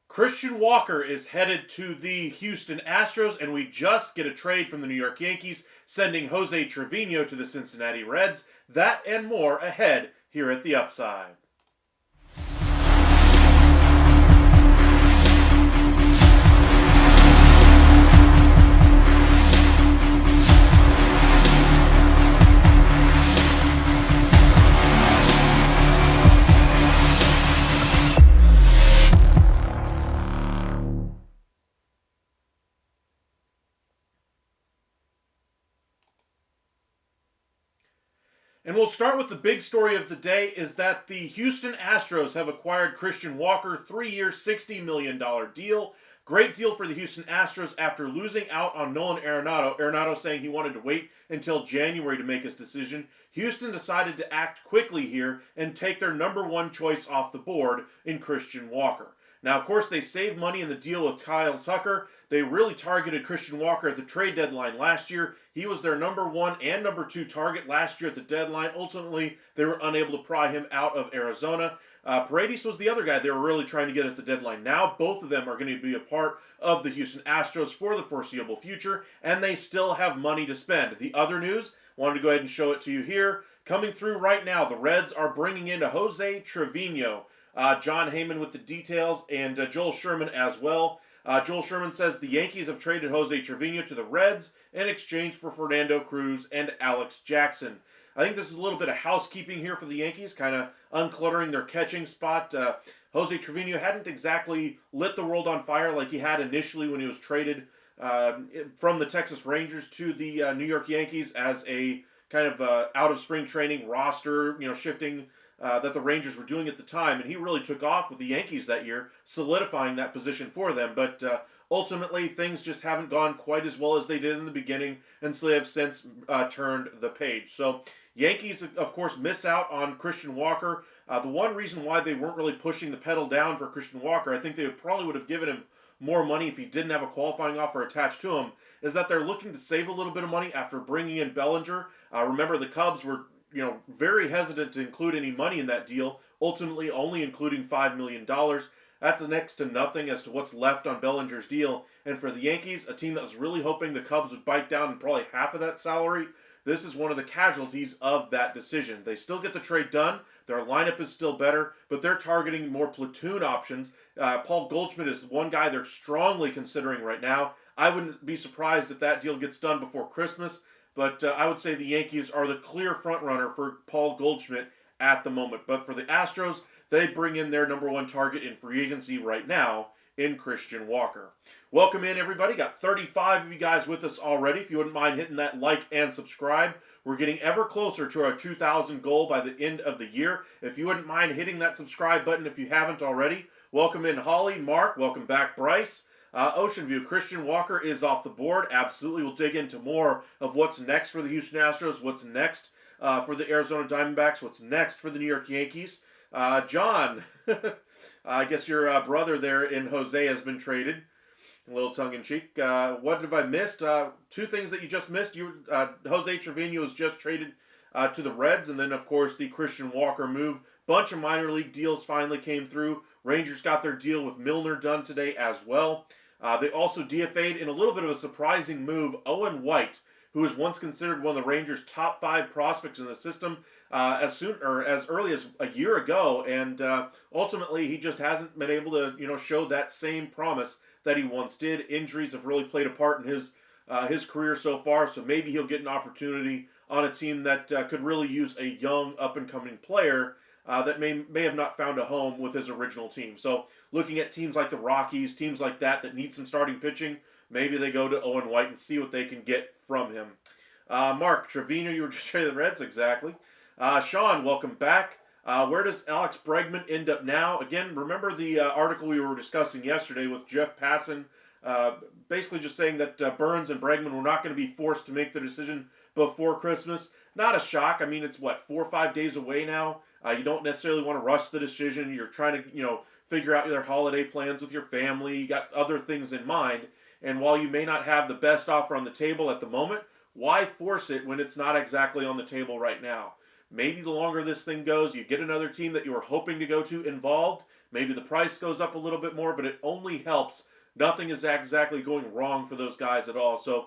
Christian Walker is headed to the Houston Astros, and we just get a trade from the New York Yankees, sending Jose Trevino to the Cincinnati Reds. That and more ahead here at The Upside. And we'll start with the big story of the day is that the Houston Astros have acquired Christian Walker, 3-year, $60 million deal. Great deal for the Houston Astros after losing out on Nolan Arenado. Arenado saying he wanted to wait until January to make his decision. Houston decided to act quickly here and take their number one choice off the board in Christian Walker. Now, of course, they saved money in the deal with Kyle Tucker. They really targeted Christian Walker at the trade deadline last year. He was their number one and number two target last year at the deadline. Ultimately, they were unable to pry him out of Arizona. Paredes was the other guy they were really trying to get at the deadline. Now, both of them are going to be a part of the Houston Astros for the foreseeable future, and they still have money to spend. The other news, wanted to go ahead and show it to you here. Coming through right now, the Reds are bringing in Jose Trevino. John Heyman with the details, and Joel Sherman as well. Joel Sherman says the Yankees have traded Jose Trevino to the Reds in exchange for Fernando Cruz and Alex Jackson. I think this is a little bit of housekeeping here for the Yankees, kind of uncluttering their catching spot. Jose Trevino hadn't exactly lit the world on fire like he had initially when he was traded from the Texas Rangers to the New York Yankees as a kind of out of spring training roster, shifting that the Rangers were doing at the time, and he really took off with the Yankees that year, solidifying that position for them. But ultimately, things just haven't gone quite as well as they did in the beginning, and so they have since turned the page. So Yankees, of course, miss out on Christian Walker. The one reason why they weren't really pushing the pedal down for Christian Walker, I think they probably would have given him more money if he didn't have a qualifying offer attached to him, is that they're looking to save a little bit of money after bringing in Bellinger. Remember, the Cubs were very hesitant to include any money in that deal, ultimately only including $5 million. That's next to nothing as to what's left on Bellinger's deal. And for the Yankees, a team that was really hoping the Cubs would bite down on probably half of that salary, this is one of the casualties of that decision. They still get the trade done. Their lineup is still better, but they're targeting more platoon options. Paul Goldschmidt is one guy they're strongly considering right now. I wouldn't be surprised if that deal gets done before Christmas. But I would say the Yankees are the clear front-runner for Paul Goldschmidt at the moment. But for the Astros, they bring in their number one target in free agency right now in Christian Walker. Welcome in, everybody. Got 35 of you guys with us already. If you wouldn't mind hitting that like and subscribe. We're getting ever closer to our 2,000 goal by the end of the year. If you wouldn't mind hitting that subscribe button if you haven't already. Welcome in, Holly, Mark. Welcome back, Bryce. Ocean View, Christian Walker is off the board. Absolutely. We'll dig into more of what's next for the Houston Astros, what's next for the Arizona Diamondbacks, what's next for the New York Yankees. John, I guess your brother there in Jose has been traded. A little tongue-in-cheek. What have I missed? Two things that you just missed. Jose Trevino was just traded to the Reds, and then, of course, the Christian Walker move. Bunch of minor league deals finally came through. Rangers got their deal with Milner done today as well. They also DFA'd in a little bit of a surprising move, Owen White, who was once considered one of the Rangers' top 5 prospects in the system as early as a year ago, and ultimately he just hasn't been able to show that same promise that he once did. Injuries have really played a part in his career so far, so maybe he'll get an opportunity on a team that could really use a young, up-and-coming player that may have not found a home with his original team. So looking at teams like the Rockies, teams like that need some starting pitching, maybe they go to Owen White and see what they can get from him. Mark, Trevino, you were just saying the Reds, exactly. Sean, welcome back. Where does Alex Bregman end up now? Again, remember the article we were discussing yesterday with Jeff Passan, basically just saying that Burns and Bregman were not going to be forced to make the decision before Christmas. Not a shock. I mean, it's 4 or 5 days away now. You don't necessarily want to rush the decision. You're trying to, figure out their holiday plans with your family. You got other things in mind. And while you may not have the best offer on the table at the moment, why force it when it's not exactly on the table right now? Maybe the longer this thing goes, you get another team that you were hoping to go to involved. Maybe the price goes up a little bit more, but it only helps. Nothing is exactly going wrong for those guys at all. So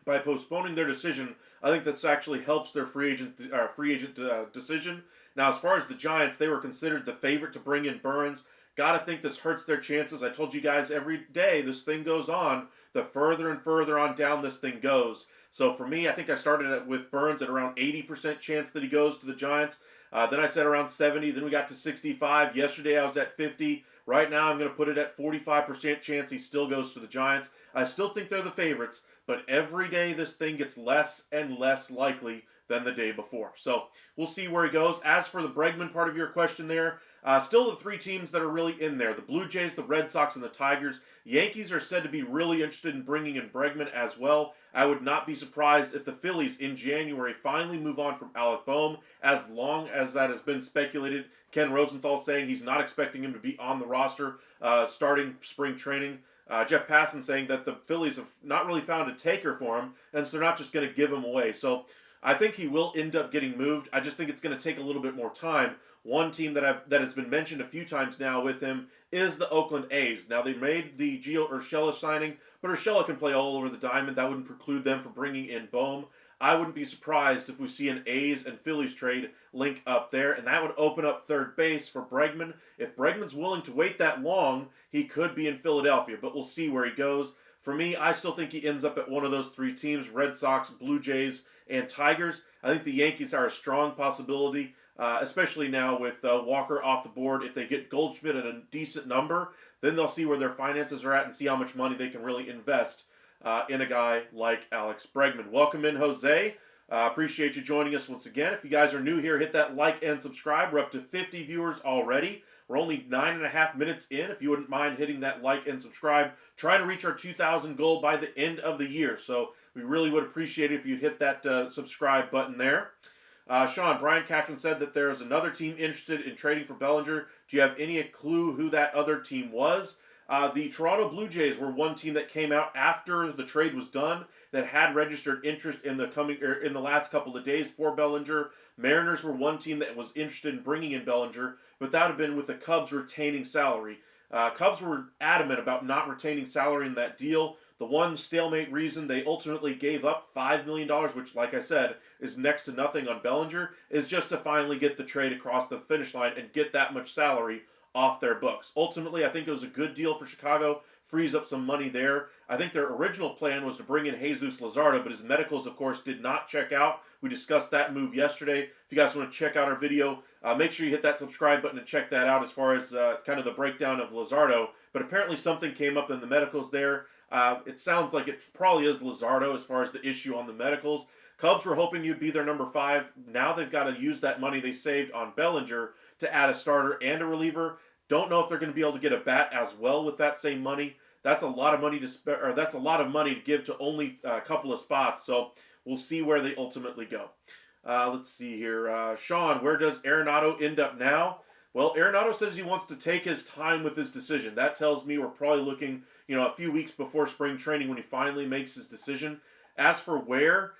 by postponing their decision, I think this actually helps their free agent decision. Now, as far as the Giants, they were considered the favorite to bring in Burns. Gotta think this hurts their chances. I told you guys every day this thing goes on, the further and further on down this thing goes. So for me, I think I started with Burns at around 80% chance that he goes to the Giants. Then I said around 70. Then we got to 65. Yesterday I was at 50. Right now I'm going to put it at 45% chance he still goes to the Giants. I still think they're the favorites, but every day this thing gets less and less likely than the day before. So we'll see where he goes. As for the Bregman part of your question there, still the three teams that are really in there. The Blue Jays, the Red Sox, and the Tigers. Yankees are said to be really interested in bringing in Bregman as well. I would not be surprised if the Phillies in January finally move on from Alec Boehm, as long as that has been speculated. Ken Rosenthal saying he's not expecting him to be on the roster starting spring training. Jeff Passan saying that the Phillies have not really found a taker for him, and so they're not just going to give him away. So I think he will end up getting moved. I just think it's going to take a little bit more time. One team that has been mentioned a few times now with him is the Oakland A's. Now, they made the Gio Urshela signing, but Urshela can play all over the diamond. That wouldn't preclude them from bringing in Boehm. I wouldn't be surprised if we see an A's and Phillies trade link up there, and that would open up third base for Bregman. If Bregman's willing to wait that long, he could be in Philadelphia, but we'll see where he goes. For me, I still think he ends up at one of those three teams, Red Sox, Blue Jays, and Tigers. I think the Yankees are a strong possibility, especially now with Walker off the board. If they get Goldschmidt at a decent number, then they'll see where their finances are at and see how much money they can really invest in a guy like Alex Bregman. Welcome in, Jose. Appreciate you joining us once again. If you guys are new here, hit that like and subscribe. We're up to 50 viewers already. We're only 9.5 minutes in. If you wouldn't mind hitting that like and subscribe, trying to reach our 2,000 goal by the end of the year. So we really would appreciate it if you'd hit that subscribe button there. Sean, Brian Cashman said that there is another team interested in trading for Bellinger. Do you have any clue who that other team was? The Toronto Blue Jays were one team that came out after the trade was done that had registered interest in the last couple of days for Bellinger. Mariners were one team that was interested in bringing in Bellinger, but that would have been with the Cubs retaining salary. Cubs were adamant about not retaining salary in that deal. The one stalemate reason they ultimately gave up $5 million, which, like I said, is next to nothing on Bellinger, is just to finally get the trade across the finish line and get that much salary off their books. Ultimately, I think it was a good deal for Chicago, frees up some money there. I think their original plan was to bring in Jesus Luzardo, but his medicals, of course, did not check out. We discussed that move yesterday. If you guys want to check out our video, make sure you hit that subscribe button and check that out as far as kind of the breakdown of Luzardo. But apparently something came up in the medicals there. It sounds like it probably is Luzardo as far as the issue on the medicals. Cubs were hoping you'd be their number 5. Now they've got to use that money they saved on Bellinger to add a starter and a reliever. Don't know if they're going to be able to get a bat as well with that same money. That's a lot of money to that's a lot of money to give to only a couple of spots. So we'll see where they ultimately go. Let's see here. Sean, where does Arenado end up now? Well, Arenado says he wants to take his time with his decision. That tells me we're probably looking, a few weeks before spring training when he finally makes his decision. As for where,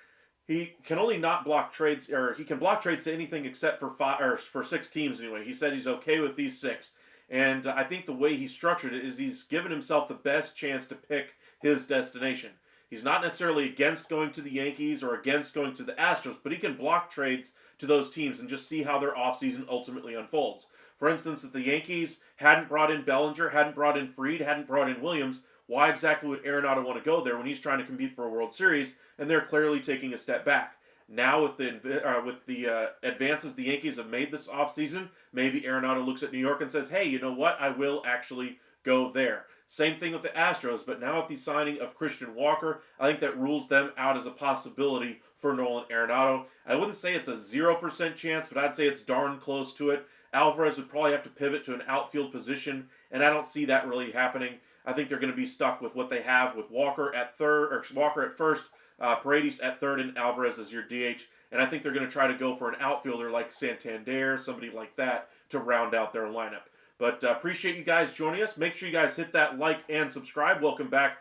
he can only not block trades, or he can block trades to anything except for 6 teams anyway. He said he's okay with these 6. And I think the way he structured it is he's given himself the best chance to pick his destination. He's not necessarily against going to the Yankees or against going to the Astros, but he can block trades to those teams and just see how their offseason ultimately unfolds. For instance, if the Yankees hadn't brought in Bellinger, hadn't brought in Fried, hadn't brought in Williams, why exactly would Arenado want to go there when he's trying to compete for a World Series, and they're clearly taking a step back. Now with the advances the Yankees have made this offseason, maybe Arenado looks at New York and says, hey, you know what? I will actually go there. Same thing with the Astros, but now with the signing of Christian Walker, I think that rules them out as a possibility for Nolan Arenado. I wouldn't say it's a 0% chance, but I'd say it's darn close to it. Alvarez would probably have to pivot to an outfield position, and I don't see that really happening. I think they're going to be stuck with what they have with Walker at third, or Walker at first, Paredes at third, and Alvarez as your DH. And I think they're going to try to go for an outfielder like Santander, somebody like that, to round out their lineup. But appreciate you guys joining us. Make sure you guys hit that like and subscribe. Welcome back,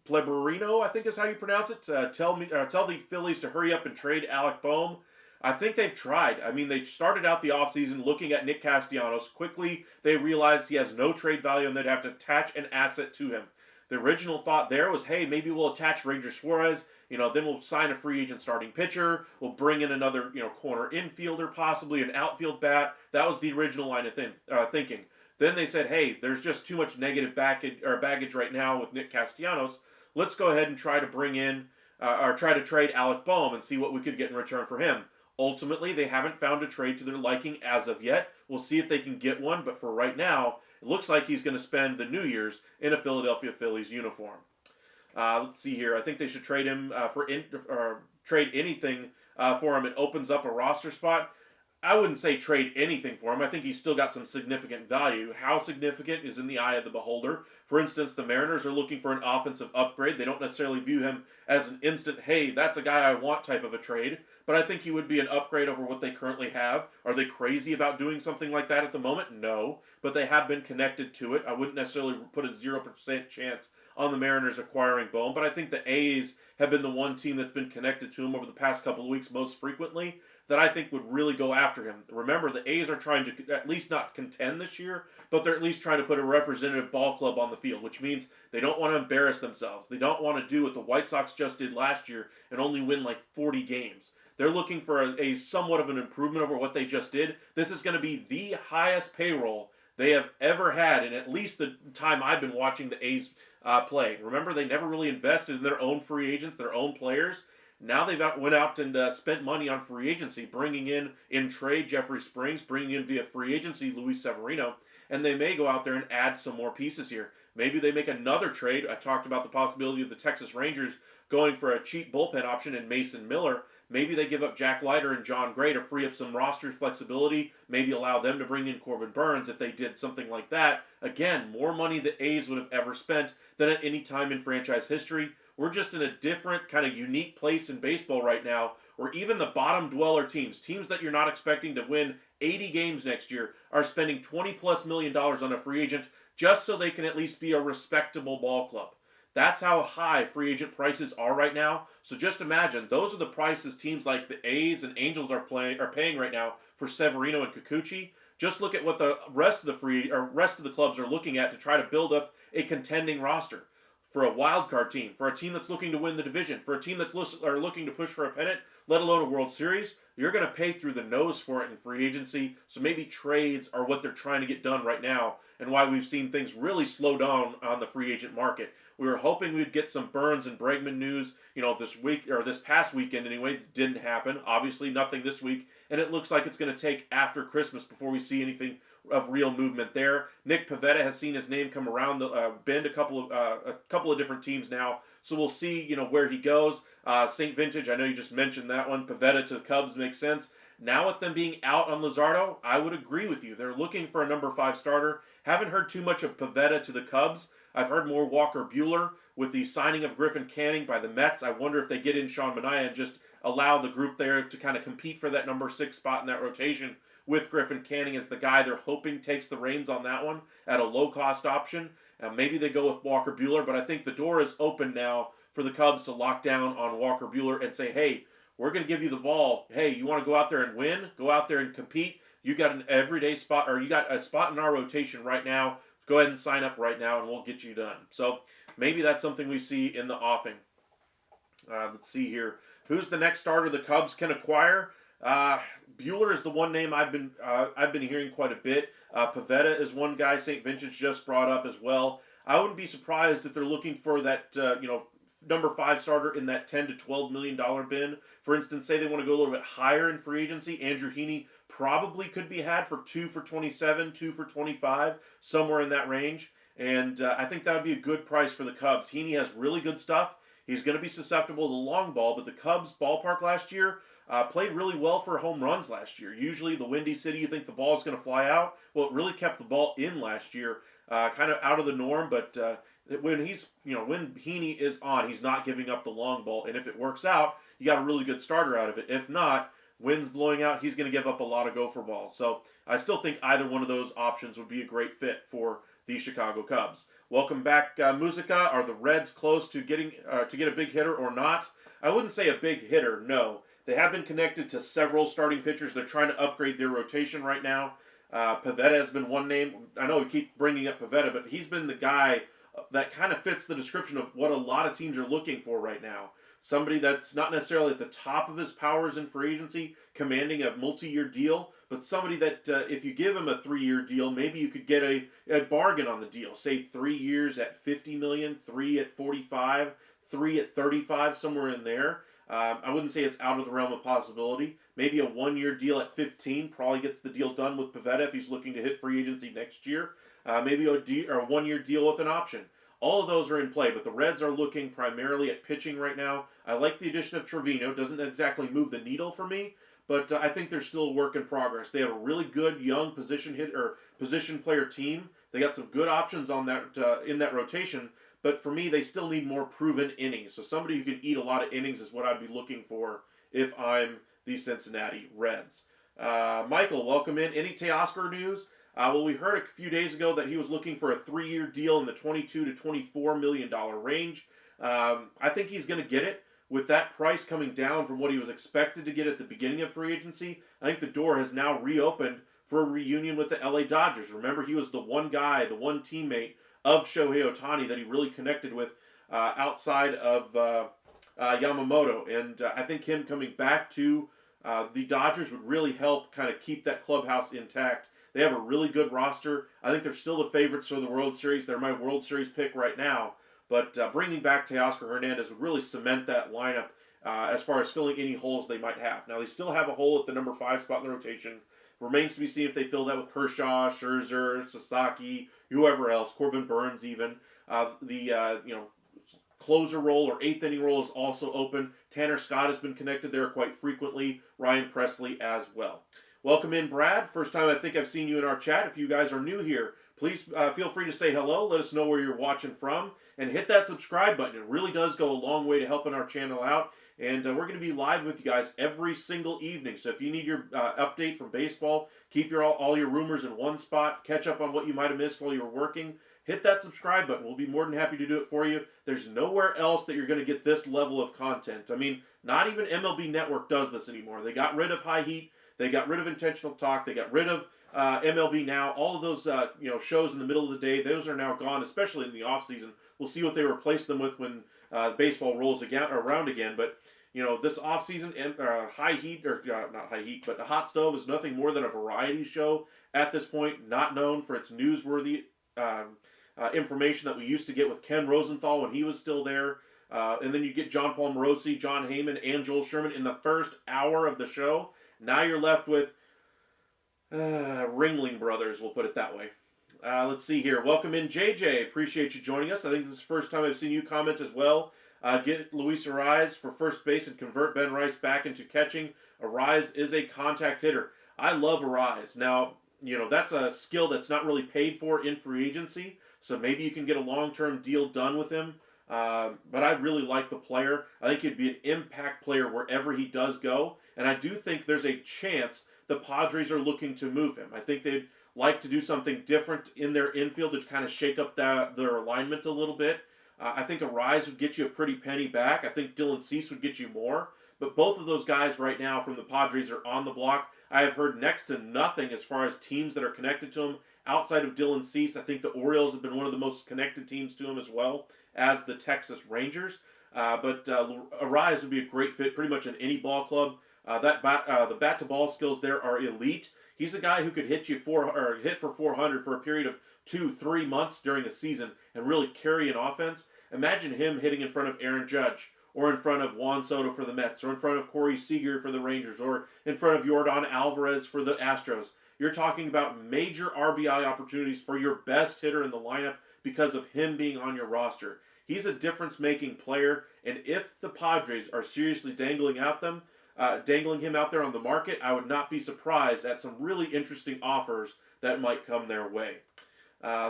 Pleberino, I think is how you pronounce it. Tell the Phillies to hurry up and trade Alec Bohm. I think they've tried. I mean, they started out the offseason looking at Nick Castellanos. Quickly, they realized he has no trade value and they'd have to attach an asset to him. The original thought there was, hey, maybe we'll attach Ranger Suarez. Then we'll sign a free agent starting pitcher. We'll bring in another, corner infielder, possibly an outfield bat. That was the original line of thinking. Then they said, hey, there's just too much negative baggage right now with Nick Castellanos. Let's go ahead and try to bring in or try to trade Alec Bohm and see what we could get in return for him. Ultimately, they haven't found a trade to their liking as of yet. We'll see if they can get one, but for right now, it looks like he's going to spend the New Year's in a Philadelphia Phillies uniform. Let's see here. I think they should trade him trade anything for him. It opens up a roster spot. I wouldn't say trade anything for him. I think he's still got some significant value. How significant is in the eye of the beholder. For instance, the Mariners are looking for an offensive upgrade. They don't necessarily view him as an instant, hey, that's a guy I want type of a trade. But I think he would be an upgrade over what they currently have. Are they crazy about doing something like that at the moment? No. But they have been connected to it. I wouldn't necessarily put a 0% chance on the Mariners acquiring Bohm. But I think the A's have been the one team that's been connected to him over the past couple of weeks most frequently that I think would really go after him. Remember, the A's are trying to at least not contend this year, but they're at least trying to put a representative ball club on the field, which means they don't want to embarrass themselves. They don't want to do what the White Sox just did last year and only win like 40 games. They're looking for a somewhat of an improvement over what they just did. This is going to be the highest payroll they have ever had in at least the time I've been watching the A's play. Remember, they never really invested in their own free agents, their own players. Now they've went out and spent money on free agency, bringing in trade Jeffrey Springs, bringing in via free agency Luis Severino, and they may go out there and add some more pieces here. Maybe they make another trade. I talked about the possibility of the Texas Rangers going for a cheap bullpen option in Mason Miller. Maybe they give up Jack Leiter and John Gray to free up some roster flexibility, maybe allow them to bring in Corbin Burns if they did something like that. Again, more money the A's would have ever spent than at any time in franchise history. We're just in a different kind of unique place in baseball right now where even the bottom dweller teams that you're not expecting to win 80 games next year, are spending $20+ million on a free agent just so they can at least be a respectable ball club. That's how high free agent prices are right now. So just imagine, those are the prices teams like the A's and Angels are paying right now for Severino and Kikuchi. Just look at what the rest of the clubs are looking at to try to build up a contending roster. For a wild card team, for a team that's looking to win the division, for a team that's looking to push for a pennant, let alone a World Series, you're going to pay through the nose for it in free agency. So maybe trades are what they're trying to get done right now, and why we've seen things really slow down on the free agent market. We were hoping we'd get some Burns and Bregman news, this week or this past weekend anyway. It didn't happen. Obviously, nothing this week, and it looks like it's going to take after Christmas before we see anything of real movement there. Nick Pivetta has seen his name come around the bend a couple of different teams now, so we'll see where he goes. St. Vintage, I know you just mentioned that one. Pivetta to the Cubs makes sense. Now with them being out on Luzardo, I would agree with you. They're looking for a number 5 starter. Haven't heard too much of Pivetta to the Cubs. I've heard more Walker Buehler. With the signing of Griffin Canning by the Mets, I wonder if they get in Sean Manaea and just allow the group there to kind of compete for that number 6 spot in that rotation, with Griffin Canning as the guy they're hoping takes the reins on that one at a low-cost option. Maybe they go with Walker Buehler, but I think the door is open now for the Cubs to lock down on Walker Buehler and say, hey, we're going to give you the ball. Hey, you want to go out there and win? Go out there and compete. You got an everyday spot, or you got a spot in our rotation right now. Go ahead and sign up right now, and we'll get you done. So maybe that's something we see in the offing. Let's see here. Who's the next starter the Cubs can acquire? Buehler is the one name I've been hearing quite a bit. Pivetta is one guy St. Vincent just brought up as well. I wouldn't be surprised if they're looking for that, number 5 starter in that $10 to $12 million bin. For instance, say they want to go a little bit higher in free agency. Andrew Heaney probably could be had for 2 for 27, 2 for 25, somewhere in that range. And I think that would be a good price for the Cubs. Heaney has really good stuff. He's going to be susceptible to the long ball, but the Cubs ballpark last year played really well for home runs last year. Usually the Windy City, you think the ball is going to fly out. Well, it really kept the ball in last year, kind of out of the norm, but when when Heaney is on, he's not giving up the long ball, and if it works out, you got a really good starter out of it. If not, wind's blowing out, he's going to give up a lot of gopher balls. So I still think either one of those options would be a great fit for the Chicago Cubs. Welcome back, Musica. Are the Reds close to getting to get a big hitter or not? I wouldn't say a big hitter, no. They have been connected to several starting pitchers. They're trying to upgrade their rotation right now. Pivetta has been one name. I know we keep bringing up Pivetta, but he's been the guy that kind of fits the description of what a lot of teams are looking for right now. Somebody that's not necessarily at the top of his powers in free agency, commanding a multi-year deal, but somebody that if you give him a 3-year deal, maybe you could get a bargain on the deal. Say 3 years at $50 million, 3 at 45, 3 at 35, somewhere in there. I wouldn't say it's out of the realm of possibility. Maybe a 1-year deal at 15 probably gets the deal done with Pivetta if he's looking to hit free agency next year. Maybe a 1-year deal with an option. All of those are in play, but the Reds are looking primarily at pitching right now. I like the addition of Trevino. Doesn't exactly move the needle for me, but I think they're still a work in progress. They have a really good young position player team. They got some good options on that in that rotation, but for me, they still need more proven innings. So somebody who can eat a lot of innings is what I'd be looking for if I'm the Cincinnati Reds. Michael, welcome in. Any Teoscar news? Well, we heard a few days ago that he was looking for a 3-year deal in the $22 to $24 million range. I think he's going to get it. With that price coming down from what he was expected to get at the beginning of free agency, I think the door has now reopened for a reunion with the LA Dodgers. Remember, he was the one guy, the one teammate of Shohei Ohtani that he really connected with outside of Yamamoto. And I think him coming back to the Dodgers would really help kind of keep that clubhouse intact. They have a really good roster. I think they're still the favorites for the World Series. They're my World Series pick right now. But bringing back Teoscar Hernandez would really cement that lineup as far as filling any holes they might have. Now, they still have a hole at the number 5 spot in the rotation. Remains to be seen if they fill that with Kershaw, Scherzer, Sasaki, whoever else, Corbin Burns even. Closer role or 8th inning role is also open. Tanner Scott has been connected there quite frequently. Ryan Presley as well. Welcome in, Brad. First time I think I've seen you in our chat. If you guys are new here, please feel free to say hello. Let us know where you're watching from. And hit that subscribe button. It really does go a long way to helping our channel out. And we're going to be live with you guys every single evening. So if you need your update from baseball, keep all your rumors in one spot, catch up on what you might have missed while you were working, hit that subscribe button. We'll be more than happy to do it for you. There's nowhere else that you're going to get this level of content. I mean, not even MLB Network does this anymore. They got rid of High Heat. They got rid of Intentional Talk. They got rid of MLB Now. All of those shows in the middle of the day, those are now gone, especially in the offseason. We'll see what they replace them with when baseball rolls around again. But this offseason, High Heat, or not High Heat, but Hot Stove is nothing more than a variety show at this point, not known for its newsworthy information that we used to get with Ken Rosenthal when he was still there. And then you get John Paul Morosi, John Heyman, and Joel Sherman in the first hour of the show. Now you're left with Ringling Brothers, we'll put it that way. Let's see here. Welcome in, JJ. Appreciate you joining us. I think this is the first time I've seen you comment as well. Get Luis Arraez for first base and convert Ben Rice back into catching. Arraez is a contact hitter. I love Arraez. Now, that's a skill that's not really paid for in free agency, so maybe you can get a long-term deal done with him. But I really like the player. I think he'd be an impact player wherever he does go. And I do think there's a chance the Padres are looking to move him. I think they'd like to do something different in their infield to kind of shake up their alignment a little bit. I think Arraez would get you a pretty penny back. I think Dylan Cease would get you more. But both of those guys right now from the Padres are on the block. I have heard next to nothing as far as teams that are connected to him outside of Dylan Cease. I think the Orioles have been one of the most connected teams to him as well as the Texas Rangers. But Arraez would be a great fit pretty much in any ball club. The bat-to-ball skills there are elite. He's a guy who could hit for 400 for a period of 2-3 months during a season and really carry an offense. Imagine him hitting in front of Aaron Judge, or in front of Juan Soto for the Mets, or in front of Corey Seager for the Rangers, or in front of Yordan Alvarez for the Astros. You're talking about major RBI opportunities for your best hitter in the lineup because of him being on your roster. He's a difference-making player, and if the Padres are seriously dangling him out there on the market, I would not be surprised at some really interesting offers that might come their way.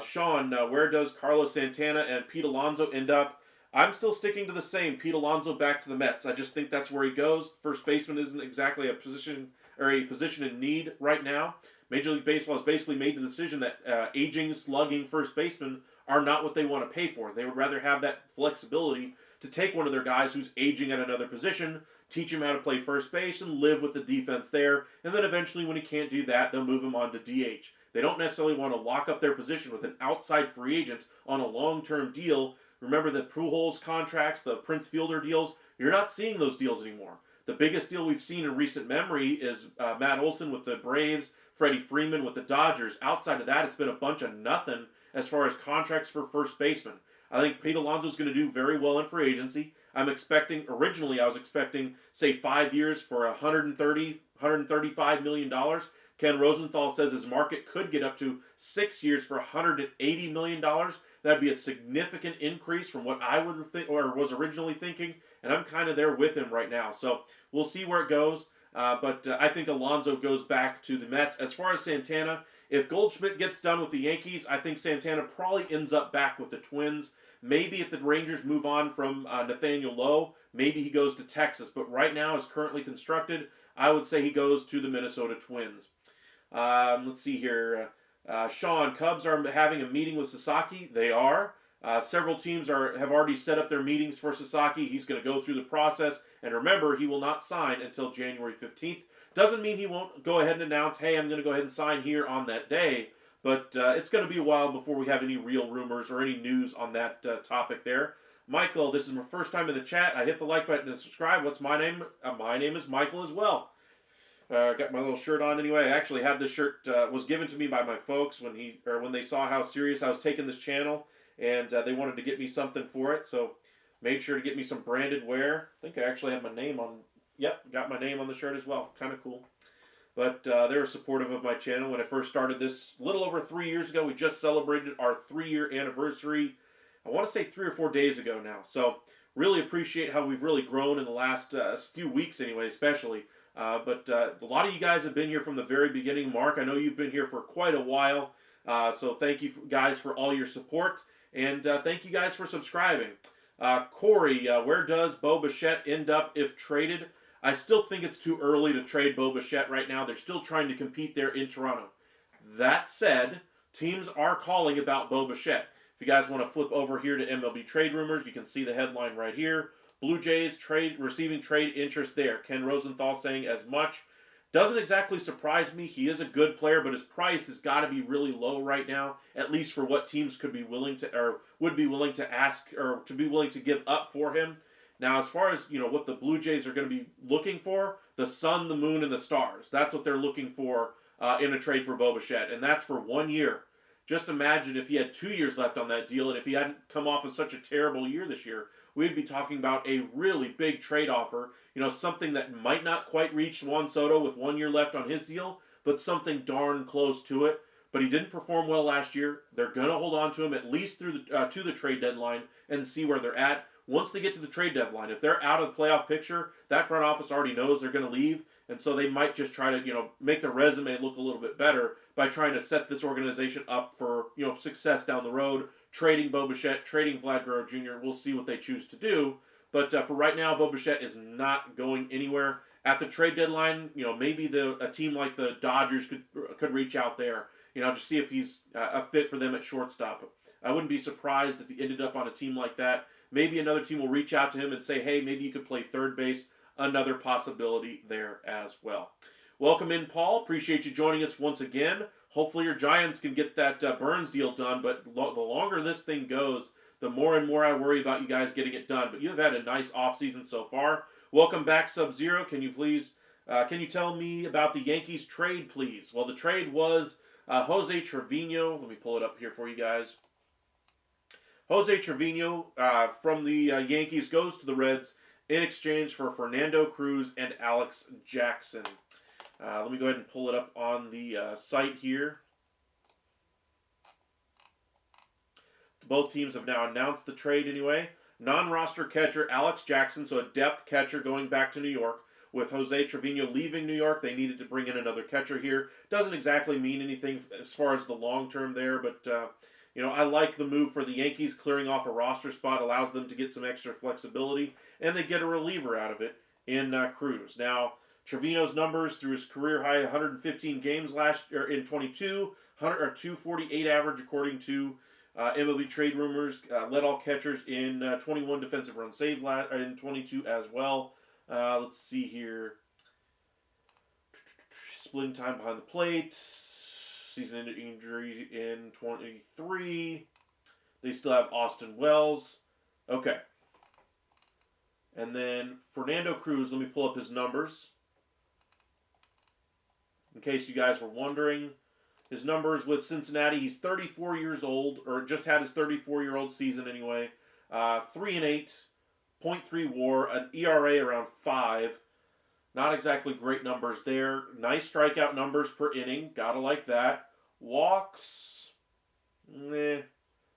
Sean, where does Carlos Santana and Pete Alonso end up? I'm still sticking to the same. Pete Alonso back to the Mets. I just think that's where he goes. First baseman isn't exactly a position in need right now. Major League Baseball has basically made the decision that aging, slugging first basemen are not what they want to pay for. They would rather have that flexibility to take one of their guys who's aging at another position, teach him how to play first base, and live with the defense there. And then eventually, when he can't do that, they'll move him on to DH. They don't necessarily want to lock up their position with an outside free agent on a long-term deal. Remember the Pujols contracts, the Prince Fielder deals? You're not seeing those deals anymore. The biggest deal we've seen in recent memory is Matt Olson with the Braves, Freddie Freeman with the Dodgers. Outside of that, it's been a bunch of nothing as far as contracts for first basemen. I think Pete Alonso is going to do very well in free agency. Originally I was expecting, say, 5 years for $135 million. Ken Rosenthal says his market could get up to 6 years for $180 million. That'd be a significant increase from what I would think or was originally thinking, and I'm kind of there with him right now. So we'll see where it goes. But I think Alonso goes back to the Mets. As far as Santana, if Goldschmidt gets done with the Yankees, I think Santana probably ends up back with the Twins. Maybe if the Rangers move on from Nathaniel Lowe, maybe he goes to Texas. But right now, as currently constructed, I would say he goes to the Minnesota Twins. Let's see here. Sean, Cubs are having a meeting with Sasaki. They are. Several teams have already set up their meetings for Sasaki. He's going to go through the process. And remember, he will not sign until January 15th. Doesn't mean he won't go ahead and announce, hey, I'm going to go ahead and sign here on that day. But it's going to be a while before we have any real rumors or any news on that topic there. Michael, this is my first time in the chat. I hit the like button and subscribe. What's my name? My name is Michael as well. Got my little shirt on anyway. I actually have this shirt was given to me by my folks when they saw how serious I was taking this channel, and they wanted to get me something for it. So made sure to get me some branded wear. I think I actually have my name on. Yep, got my name on the shirt as well. Kind of cool. But they were supportive of my channel when I first started this a little over 3 years ago. We just celebrated our 3-year anniversary. I want to say 3 or 4 days ago now. So really appreciate how we've really grown in the last few weeks anyway, especially. But a lot of you guys have been here from the very beginning. Mark, I know you've been here for quite a while. So thank you guys for all your support. And thank you guys for subscribing. Corey, where does Bo Bichette end up if traded? I still think it's too early to trade Bo Bichette right now. They're still trying to compete there in Toronto. That said, teams are calling about Bo Bichette. If you guys want to flip over here to MLB Trade Rumors, you can see the headline right here. Blue Jays receiving trade interest there. Ken Rosenthal saying as much. Doesn't exactly surprise me. He is a good player, but his price has got to be really low right now, at least for what teams could be willing to or would be willing to ask or to be willing to give up for him. Now, as far as what the Blue Jays are going to be looking for, the sun, the moon, and the stars. That's what they're looking for in a trade for Bo Bichette, and that's for 1 year. Just imagine if he had 2 years left on that deal, and if he hadn't come off of such a terrible year this year, we'd be talking about a really big trade offer. Something that might not quite reach Juan Soto with 1 year left on his deal, but something darn close to it. But he didn't perform well last year. They're going to hold on to him at least through to the trade deadline and see where they're at. Once they get to the trade deadline, if they're out of the playoff picture, that front office already knows they're going to leave, and so they might just try to, make their resume look a little bit better by trying to set this organization up for, success down the road, trading Bo Bichette, trading Vlad Guerrero Jr. We'll see what they choose to do, but for right now, Bo Bichette is not going anywhere. At the trade deadline, maybe a team like the Dodgers could reach out there, to see if he's a fit for them at shortstop. I wouldn't be surprised if he ended up on a team like that. Maybe another team will reach out to him and say, hey, maybe you could play third base. Another possibility there as well. Welcome in, Paul. Appreciate you joining us once again. Hopefully your Giants can get that Burns deal done, but the longer this thing goes, the more and more I worry about you guys getting it done. But you've had a nice offseason so far. Welcome back, Sub-Zero. Can you please Can you tell me about the Yankees trade, please? Well, the trade was Jose Trevino. Let me pull it up here for you guys. Jose Trevino from the Yankees goes to the Reds in exchange for Fernando Cruz and Alex Jackson. Let me go ahead and pull it up on the site here. Both teams have now announced the trade anyway. Non-roster catcher Alex Jackson, so a depth catcher going back to New York. With Jose Trevino leaving New York, they needed to bring in another catcher here. Doesn't exactly mean anything as far as the long term there, but I like the move for the Yankees. Clearing off a roster spot allows them to get some extra flexibility, and they get a reliever out of it in Cruz. Now, Trevino's numbers through his career high 115 games last year in 22, 248 average according to MLB Trade Rumors. Led all catchers in 21 defensive run save in 22 as well. Let's see here. Splitting time behind the plate. Season injury in 23. They still have Austin Wells. Okay. And then Fernando Cruz, let me pull up his numbers. In case you guys were wondering, his numbers with Cincinnati, he's 34 years old, or just had his 34-year-old season anyway. 3-8, 0.3 WAR, an ERA around 5. Not exactly great numbers there. Nice strikeout numbers per inning. Gotta like that. Walks,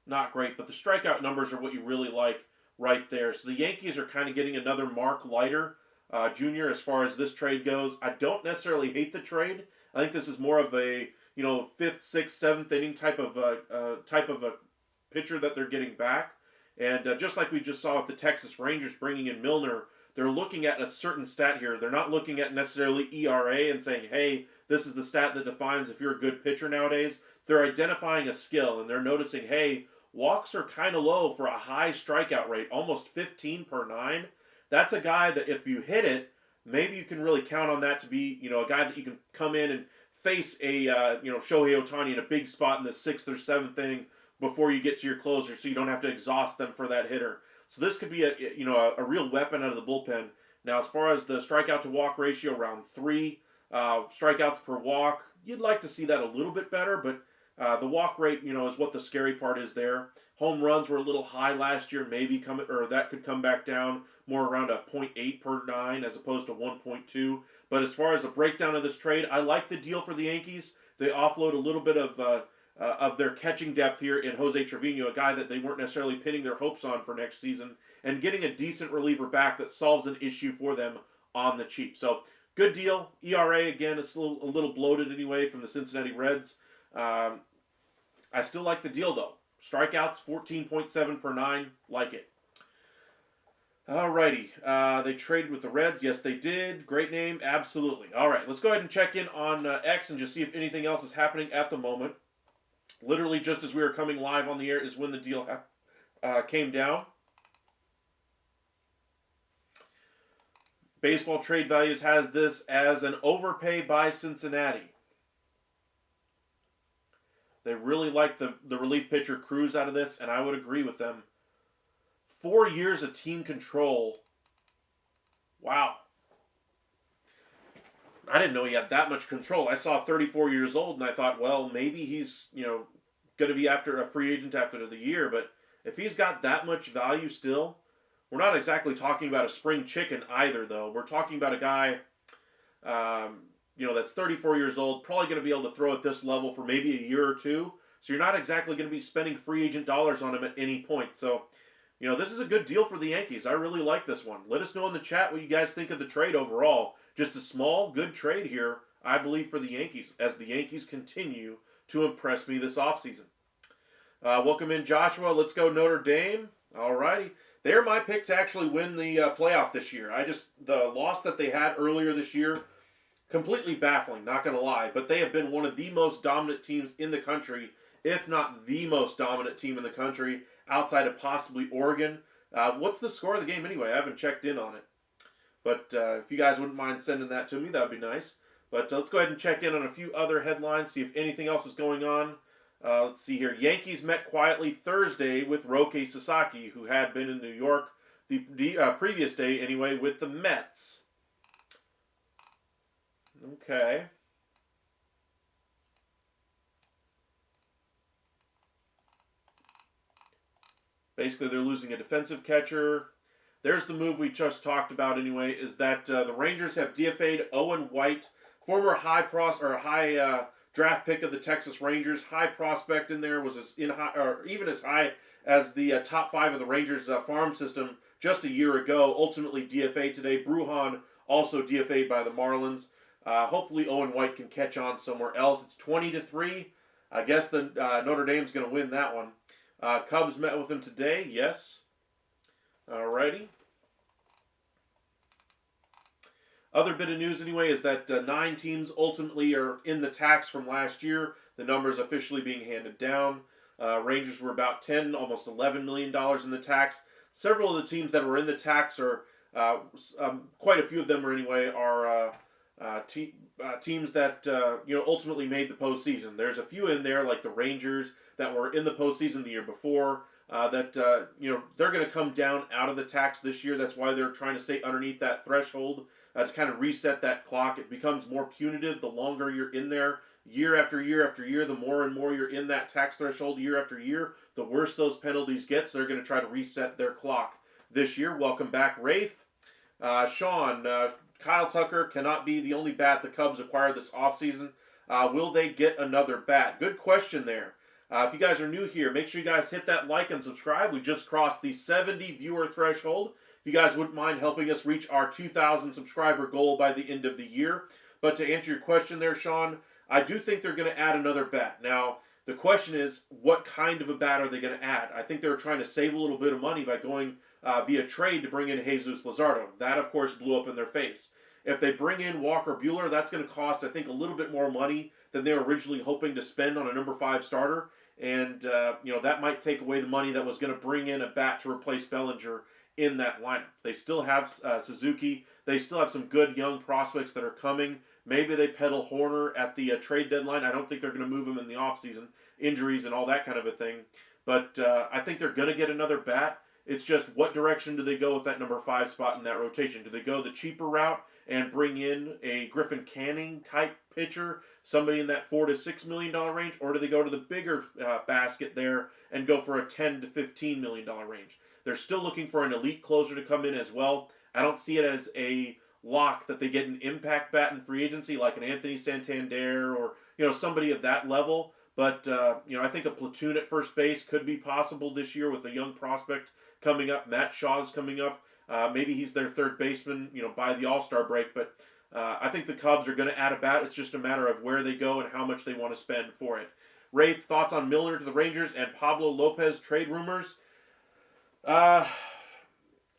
not great, but the strikeout numbers are what you really like right there. So the Yankees are kind of getting another Mark Leiter Jr. as far as this trade goes. I don't necessarily hate the trade. I think this is more of a 5th, 6th, 7th inning type of a pitcher that they're getting back. And just like we just saw with the Texas Rangers bringing in Milner, they're looking at a certain stat here. They're not looking at necessarily ERA and saying, hey, this is the stat that defines if you're a good pitcher nowadays. They're identifying a skill, and they're noticing, hey, walks are kind of low for a high strikeout rate, almost 15 per 9. That's a guy that if you hit it, maybe you can really count on that to be, a guy that you can come in and face a, Shohei Ohtani in a big spot in the 6th or 7th inning before you get to your closer, so you don't have to exhaust them for that hitter. So this could be a real weapon out of the bullpen. Now, as far as the strikeout to walk ratio, around 3 strikeouts per walk, you'd like to see that a little bit better, but the walk rate, is what the scary part is there. Home runs were a little high last year, that could come back down more around a 0.8 per 9 as opposed to 1.2. But as far as the breakdown of this trade, I like the deal for the Yankees. They offload a little bit of their catching depth here in Jose Trevino, a guy that they weren't necessarily pinning their hopes on for next season, and getting a decent reliever back that solves an issue for them on the cheap. So, good deal. ERA, again, it's a little bloated anyway from the Cincinnati Reds. I still like the deal, though. Strikeouts, 14.7 per 9. Like it. Alrighty. They traded with the Reds. Yes, they did. Great name. Absolutely. Alright, let's go ahead and check in on X and just see if anything else is happening at the moment. Literally just as we were coming live on the air is when the deal came down. Baseball Trade Values has this as an overpay by Cincinnati. They really like the relief pitcher Cruz out of this, and I would agree with them. 4 years of team control. Wow. I didn't know he had that much control. I saw 34 years old, and I thought, well, maybe he's, going to be after a free agent after the year. But if he's got that much value still, we're not exactly talking about a spring chicken either, though. We're talking about a guy, that's 34 years old, probably going to be able to throw at this level for maybe a year or two. So you're not exactly going to be spending free agent dollars on him at any point. So, this is a good deal for the Yankees. I really like this one. Let us know in the chat what you guys think of the trade overall. Just a small, good trade here, I believe, for the Yankees, as the Yankees continue to impress me this offseason. Welcome in, Joshua. Let's go Notre Dame. All righty. They're my pick to actually win the playoff this year. The loss that they had earlier this year, completely baffling, not going to lie. But they have been one of the most dominant teams in the country, if not the most dominant team in the country, outside of possibly Oregon. What's the score of the game anyway? I haven't checked in on it. But if you guys wouldn't mind sending that to me, that would be nice. But let's go ahead and check in on a few other headlines, see if anything else is going on. Let's see here. Yankees met quietly Thursday with Roque Sasaki, who had been in New York the previous day anyway with the Mets. Okay. Basically, they're losing a defensive catcher. There's the move we just talked about anyway, is that the Rangers have DFA'd Owen White, former high draft pick of the Texas Rangers. High prospect in there, was even as high as the top five of the Rangers farm system just a year ago. Ultimately DFA'd today. Brujan also DFA'd by the Marlins. Hopefully Owen White can catch on somewhere else. It's 20-3. I guess the Notre Dame's going to win that one. Cubs met with him today. Yes. Alrighty. Other bit of news anyway is that 9 teams ultimately are in the tax from last year. The numbers officially being handed down. Rangers were about 10, almost $11 million in the tax. Several of the teams that were in the tax are, quite a few of them are anyway, are teams that ultimately made the postseason. There's a few in there like the Rangers that were in the postseason the year before. That they're going to come down out of the tax this year. That's why they're trying to stay underneath that threshold to kind of reset that clock. It becomes more punitive the longer you're in there, year after year after year. The more and more you're in that tax threshold year after year, the worse those penalties get. So they're going to try to reset their clock this year. Welcome back, Rafe. Sean, Kyle Tucker cannot be the only bat the Cubs acquired this offseason. Will they get another bat? Good question there. If you guys are new here, make sure you guys hit that like and subscribe. We just crossed the 70 viewer threshold. If you guys wouldn't mind helping us reach our 2,000 subscriber goal by the end of the year. But to answer your question there, Sean, I do think they're going to add another bat. Now, the question is, what kind of a bat are they going to add? I think they were trying to save a little bit of money by going via trade to bring in Jesus Luzardo. That, of course, blew up in their face. If they bring in Walker Buehler, that's going to cost, I think, a little bit more money than they were originally hoping to spend on a number 5 starter. And, that might take away the money that was going to bring in a bat to replace Bellinger in that lineup. They still have Suzuki. They still have some good young prospects that are coming. Maybe they peddle Horner at the trade deadline. I don't think they're going to move him in the offseason. Injuries and all that kind of a thing. But I think they're going to get another bat. It's just what direction do they go with that number 5 spot in that rotation? Do they go the cheaper route and bring in a Griffin Canning type pitcher, somebody in that $4 to $6 million range, or do they go to the bigger basket there and go for a $10 to $15 million range? They're still looking for an elite closer to come in as well. I don't see it as a lock that they get an impact bat in free agency like an Anthony Santander or somebody of that level. But I think a platoon at first base could be possible this year with a young prospect coming up. Matt Shaw's coming up. Maybe he's their third baseman, by the All-Star break. But I think the Cubs are going to add a bat. It's just a matter of where they go and how much they want to spend for it. Rafe, thoughts on Milner to the Rangers and Pablo Lopez trade rumors? I'm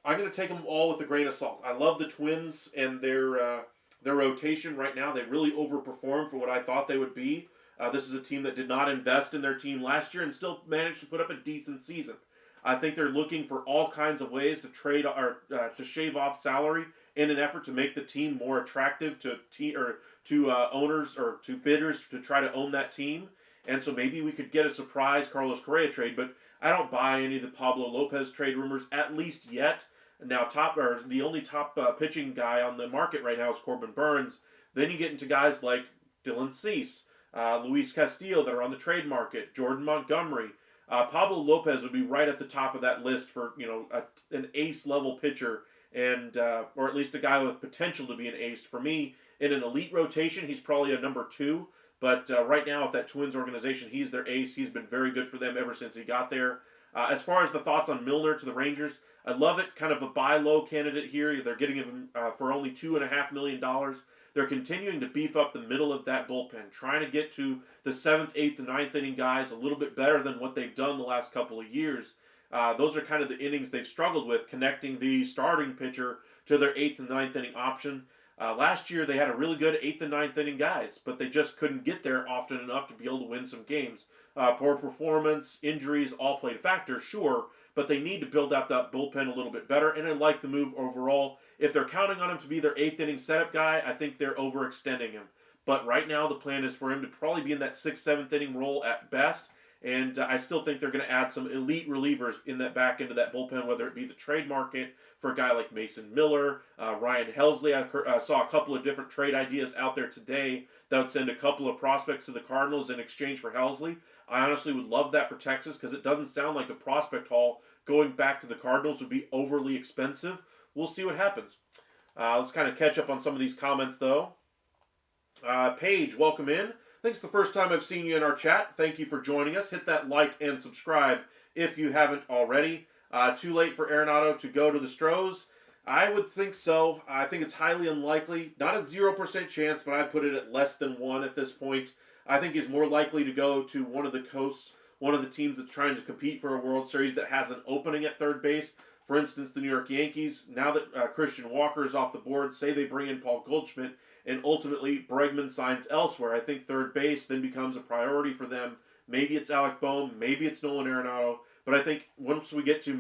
going to take them all with a grain of salt. I love the Twins and their rotation right now. They really overperformed for what I thought they would be. This is a team that did not invest in their team last year and still managed to put up a decent season. I think they're looking for all kinds of ways to trade or to shave off salary in an effort to make the team more attractive to owners or to bidders to try to own that team. And so maybe we could get a surprise Carlos Correa trade, but I don't buy any of the Pablo Lopez trade rumors, at least yet. Now, the only top pitching guy on the market right now is Corbin Burns. Then you get into guys like Dylan Cease, Luis Castillo that are on the trade market, Jordan Montgomery. Pablo Lopez would be right at the top of that list for an ace level pitcher, and or at least a guy with potential to be an ace. For me, in an elite rotation, he's probably a number 2. But right now, with that Twins organization, he's their ace. He's been very good for them ever since he got there. As far as the thoughts on Milner to the Rangers, I love it. Kind of a buy low candidate here. They're getting him for only $2.5 million. They're continuing to beef up the middle of that bullpen, trying to get to the 7th, 8th, and 9th inning guys a little bit better than what they've done the last couple of years. Those are kind of the innings they've struggled with, connecting the starting pitcher to their 8th and 9th inning option. Last year, they had a really good 8th and 9th inning guys, but they just couldn't get there often enough to be able to win some games. Poor performance, injuries, all played a factor, sure, but they need to build out that bullpen a little bit better, and I like the move overall. If they're counting on him to be their 8th inning setup guy, I think they're overextending him. But right now, the plan is for him to probably be in that 6th, 7th inning role at best, And I still think they're going to add some elite relievers in that back end of that bullpen, whether it be the trade market for a guy like Mason Miller, Ryan Helsley. I saw a couple of different trade ideas out there today that would send a couple of prospects to the Cardinals in exchange for Helsley. I honestly would love that for Texas because it doesn't sound like the prospect haul going back to the Cardinals would be overly expensive. We'll see what happens. Let's kind of catch up on some of these comments, though. Paige, welcome in. I think it's the first time I've seen you in our chat. Thank you for joining us. Hit that like and subscribe if you haven't already. Too late for Arenado to go to the Stros? I would think so. I think it's highly unlikely. Not a 0% chance, but I'd put it at less than 1 at this point. I think he's more likely to go to one of the coasts, one of the teams that's trying to compete for a World Series that has an opening at third base. For instance, the New York Yankees. Now that Christian Walker is off the board, say they bring in Paul Goldschmidt, and ultimately Bregman signs elsewhere. I think third base then becomes a priority for them. Maybe it's Alec Bohm, maybe it's Nolan Arenado, but I think once we get to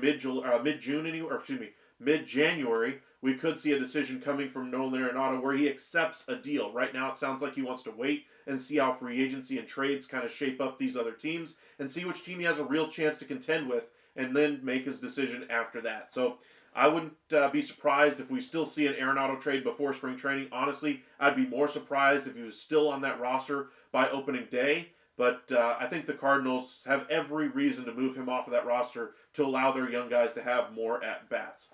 mid-January, we could see a decision coming from Nolan Arenado where he accepts a deal. Right now it sounds like he wants to wait and see how free agency and trades kind of shape up these other teams and see which team he has a real chance to contend with and then make his decision after that. So I wouldn't be surprised if we still see an Arenado trade before spring training. Honestly, I'd be more surprised if he was still on that roster by opening day. But I think the Cardinals have every reason to move him off of that roster to allow their young guys to have more at-bats.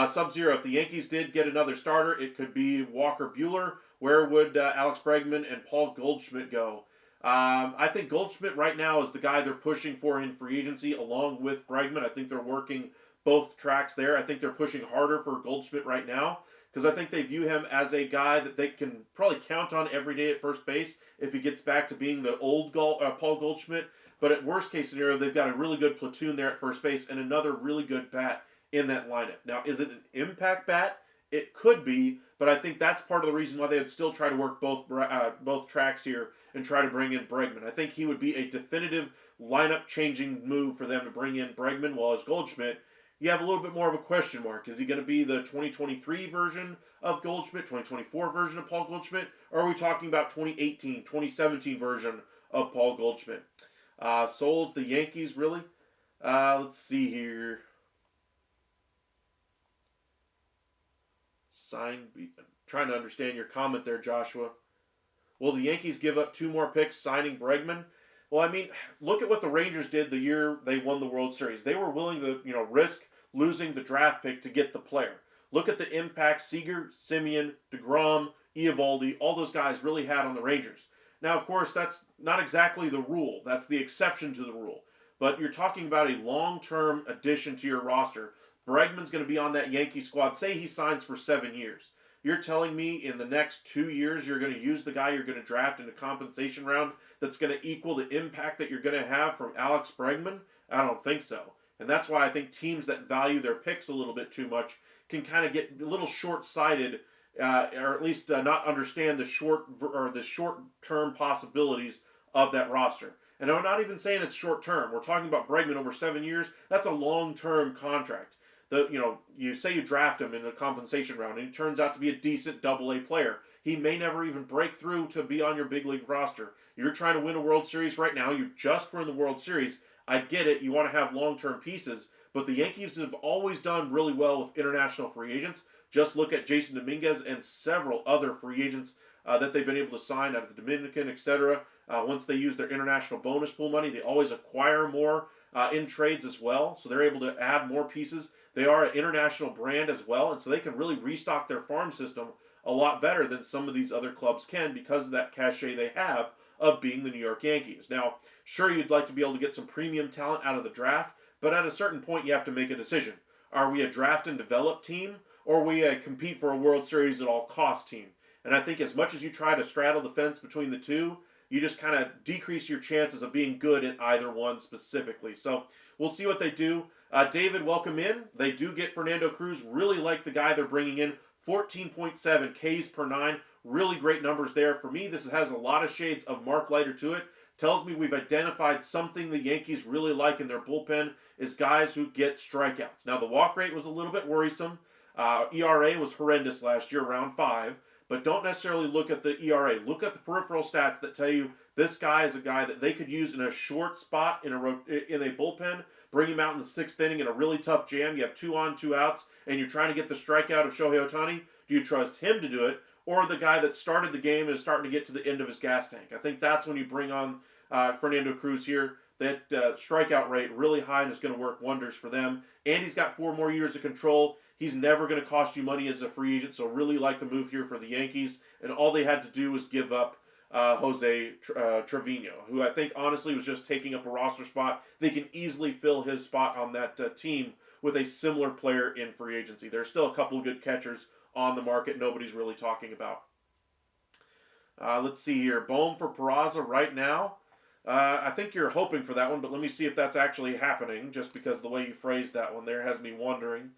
Sub-Zero, if the Yankees did get another starter, it could be Walker Buehler. Where would Alex Bregman and Paul Goldschmidt go? I think Goldschmidt right now is the guy they're pushing for in free agency along with Bregman. I think they're working both tracks there. I think they're pushing harder for Goldschmidt right now because I think they view him as a guy that they can probably count on every day at first base if he gets back to being the old Paul Goldschmidt. But at worst case scenario, they've got a really good platoon there at first base and another really good bat in that lineup. Now, is it an impact bat? It could be, but I think that's part of the reason why they would still try to work both tracks here and try to bring in Bregman. I think he would be a definitive lineup-changing move for them to bring in Bregman, while as Goldschmidt, you have a little bit more of a question mark. Is he going to be the 2023 version of Goldschmidt, 2024 version of Paul Goldschmidt, or are we talking about 2018, 2017 version of Paul Goldschmidt? Souls, the Yankees, really? Let's see here. Trying to understand your comment there, Joshua. Will the Yankees give up 2 more picks signing Bregman? Well, I mean, look at what the Rangers did the year they won the World Series. They were willing to, risk losing the draft pick to get the player. Look at the impact Seager, Simeon, DeGrom, Eovaldi, all those guys really had on the Rangers. Now, of course, that's not exactly the rule. That's the exception to the rule. But you're talking about a long-term addition to your roster. Bregman's going to be on that Yankee squad. Say he signs for 7 years. You're telling me in the next 2 years you're going to use the guy you're going to draft in a compensation round that's going to equal the impact that you're going to have from Alex Bregman? I don't think so. And that's why I think teams that value their picks a little bit too much can kind of get a little short-sighted, or at least not understand the short-term possibilities of that roster. And I'm not even saying it's short-term. We're talking about Bregman over 7 years. That's a long-term contract. You say you draft him in a compensation round, and he turns out to be a decent Double-A player. He may never even break through to be on your big league roster. You're trying to win a World Series right now. You just won the World Series. I get it. You want to have long-term pieces, but the Yankees have always done really well with international free agents. Just look at Jason Dominguez and several other free agents that they've been able to sign out of the Dominican, etc. Once they use their international bonus pool money, they always acquire more in trades as well, so they're able to add more pieces. They are an international brand as well, and so they can really restock their farm system a lot better than some of these other clubs can because of that cachet they have of being the New York Yankees. Now, sure, you'd like to be able to get some premium talent out of the draft, but at a certain point you have to make a decision. Are we a draft and develop team, or are we a compete for a World Series at all cost team? And I think as much as you try to straddle the fence between the two, you just kind of decrease your chances of being good at either one specifically. So we'll see what they do. David, welcome in. They do get Fernando Cruz. Really like the guy they're bringing in. 14.7 Ks per 9. Really great numbers there. For me, this has a lot of shades of Mark Leiter to it. Tells me we've identified something the Yankees really like in their bullpen is guys who get strikeouts. Now, the walk rate was a little bit worrisome. ERA was horrendous last year, around 5. but don't necessarily look at the ERA. Look at the peripheral stats that tell you this guy is a guy that they could use in a short spot in a bullpen, bring him out in the 6th inning in a really tough jam. You have 2 on, 2 outs, and you're trying to get the strikeout of Shohei Ohtani. Do you trust him to do it, or the guy that started the game and is starting to get to the end of his gas tank? I think that's when you bring on Fernando Cruz here. That strikeout rate really high and is going to work wonders for them. And he's got 4 more years of control. He's never going to cost you money as a free agent, so really like the move here for the Yankees. And all they had to do was give up Jose Trevino, who I think honestly was just taking up a roster spot. They can easily fill his spot on that team with a similar player in free agency. There's still a couple of good catchers on the market nobody's really talking about. Let's see here. Bohm for Peraza right now. I think you're hoping for that one, but let me see if that's actually happening, just because the way you phrased that one there has me wondering.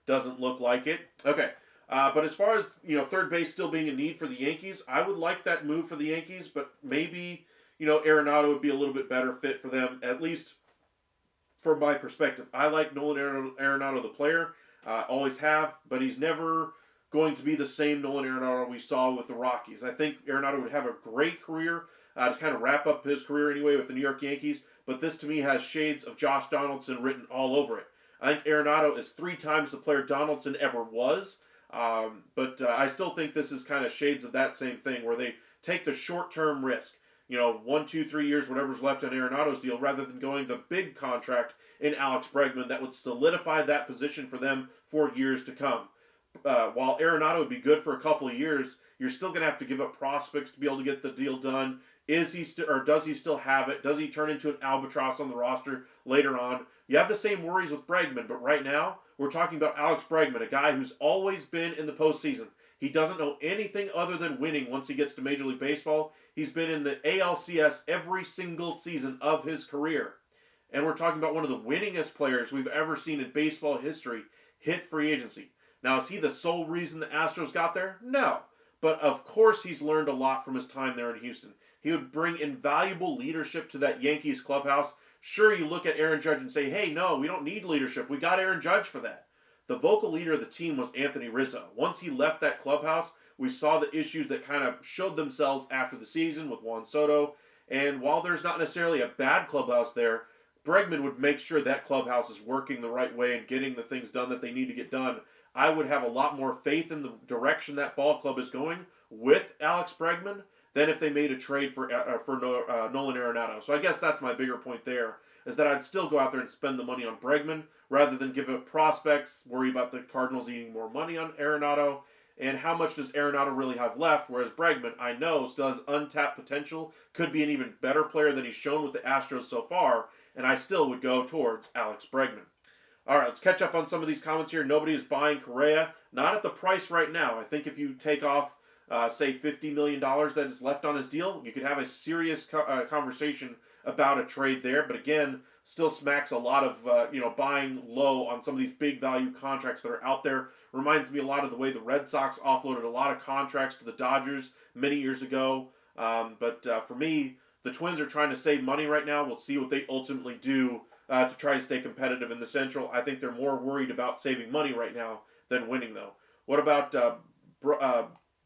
Doesn't look like it. Okay. But as far as, third base still being a need for the Yankees, I would like that move for the Yankees, but maybe, Arenado would be a little bit better fit for them, at least from my perspective. I like Nolan Arenado, the player. Always have, but he's never going to be the same Nolan Arenado we saw with the Rockies. I think Arenado would have a great career to kind of wrap up his career anyway with the New York Yankees, but this to me has shades of Josh Donaldson written all over it. I think Arenado is 3 times the player Donaldson ever was, but I still think this is kind of shades of that same thing where they take the short-term risk. 1, 2, 3 years, whatever's left on Arenado's deal, rather than going the big contract in Alex Bregman that would solidify that position for them for years to come. While Arenado would be good for a couple of years, you're still going to have to give up prospects to be able to get the deal done. Is he or does he still have it? Does he turn into an albatross on the roster later on? You have the same worries with Bregman, but right now we're talking about Alex Bregman, a guy who's always been in the postseason. He doesn't know anything other than winning once he gets to Major League Baseball. He's been in the ALCS every single season of his career. And we're talking about one of the winningest players we've ever seen in baseball history hit free agency. Now, is he the sole reason the Astros got there? No. But of course he's learned a lot from his time there in Houston. He would bring invaluable leadership to that Yankees clubhouse. Sure, you look at Aaron Judge and say, hey, no, we don't need leadership. We got Aaron Judge for that. The vocal leader of the team was Anthony Rizzo. Once he left that clubhouse, we saw the issues that kind of showed themselves after the season with Juan Soto. And while there's not necessarily a bad clubhouse there, Bregman would make sure that clubhouse is working the right way and getting the things done that they need to get done. I would have a lot more faith in the direction that ball club is going with Alex Bregman than if they made a trade for Nolan Arenado. So I guess that's my bigger point there, is that I'd still go out there and spend the money on Bregman rather than give up prospects, worry about the Cardinals eating more money on Arenado, and how much does Arenado really have left, whereas Bregman, I know, still has untapped potential, could be an even better player than he's shown with the Astros so far, and I still would go towards Alex Bregman. All right, let's catch up on some of these comments here. Nobody is buying Correa, not at the price right now. I think if you take off, say, $50 million that is left on his deal, you could have a serious conversation about a trade there. But again, still smacks a lot of, buying low on some of these big value contracts that are out there. Reminds me a lot of the way the Red Sox offloaded a lot of contracts to the Dodgers many years ago. But for me, the Twins are trying to save money right now. We'll see what they ultimately do to try to stay competitive in the Central. I think they're more worried about saving money right now than winning, though. What about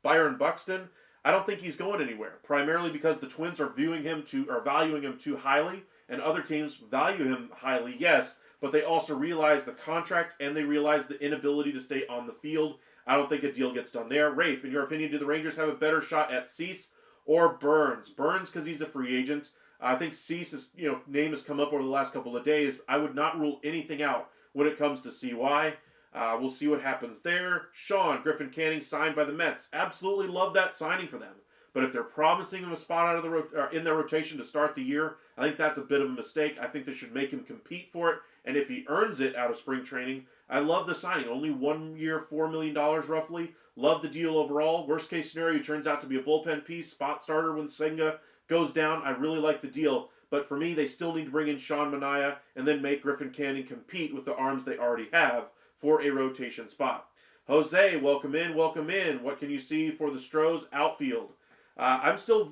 Byron Buxton? I don't think he's going anywhere, primarily because the Twins are valuing him too highly, and other teams value him highly, yes, but they also realize the contract and they realize the inability to stay on the field. I don't think a deal gets done there. Rafe, in your opinion, do the Rangers have a better shot at Cease or Burns? Burns because he's a free agent. I think Cease's name has come up over the last couple of days. I would not rule anything out when it comes to CY. We'll see what happens there. Sean, Griffin Canning signed by the Mets. Absolutely love that signing for them. But if they're promising him a spot out of in their rotation to start the year, I think that's a bit of a mistake. I think they should make him compete for it. And if he earns it out of spring training, I love the signing. Only 1 year, $4 million roughly. Love the deal overall. Worst case scenario, he turns out to be a bullpen piece, spot starter when Senga goes down. I really like the deal. But for me, they still need to bring in Sean Manaea and then make Griffin Canning compete with the arms they already have for a rotation spot. Jose, welcome in, welcome in. What can you see for the Stros outfield? I'm still,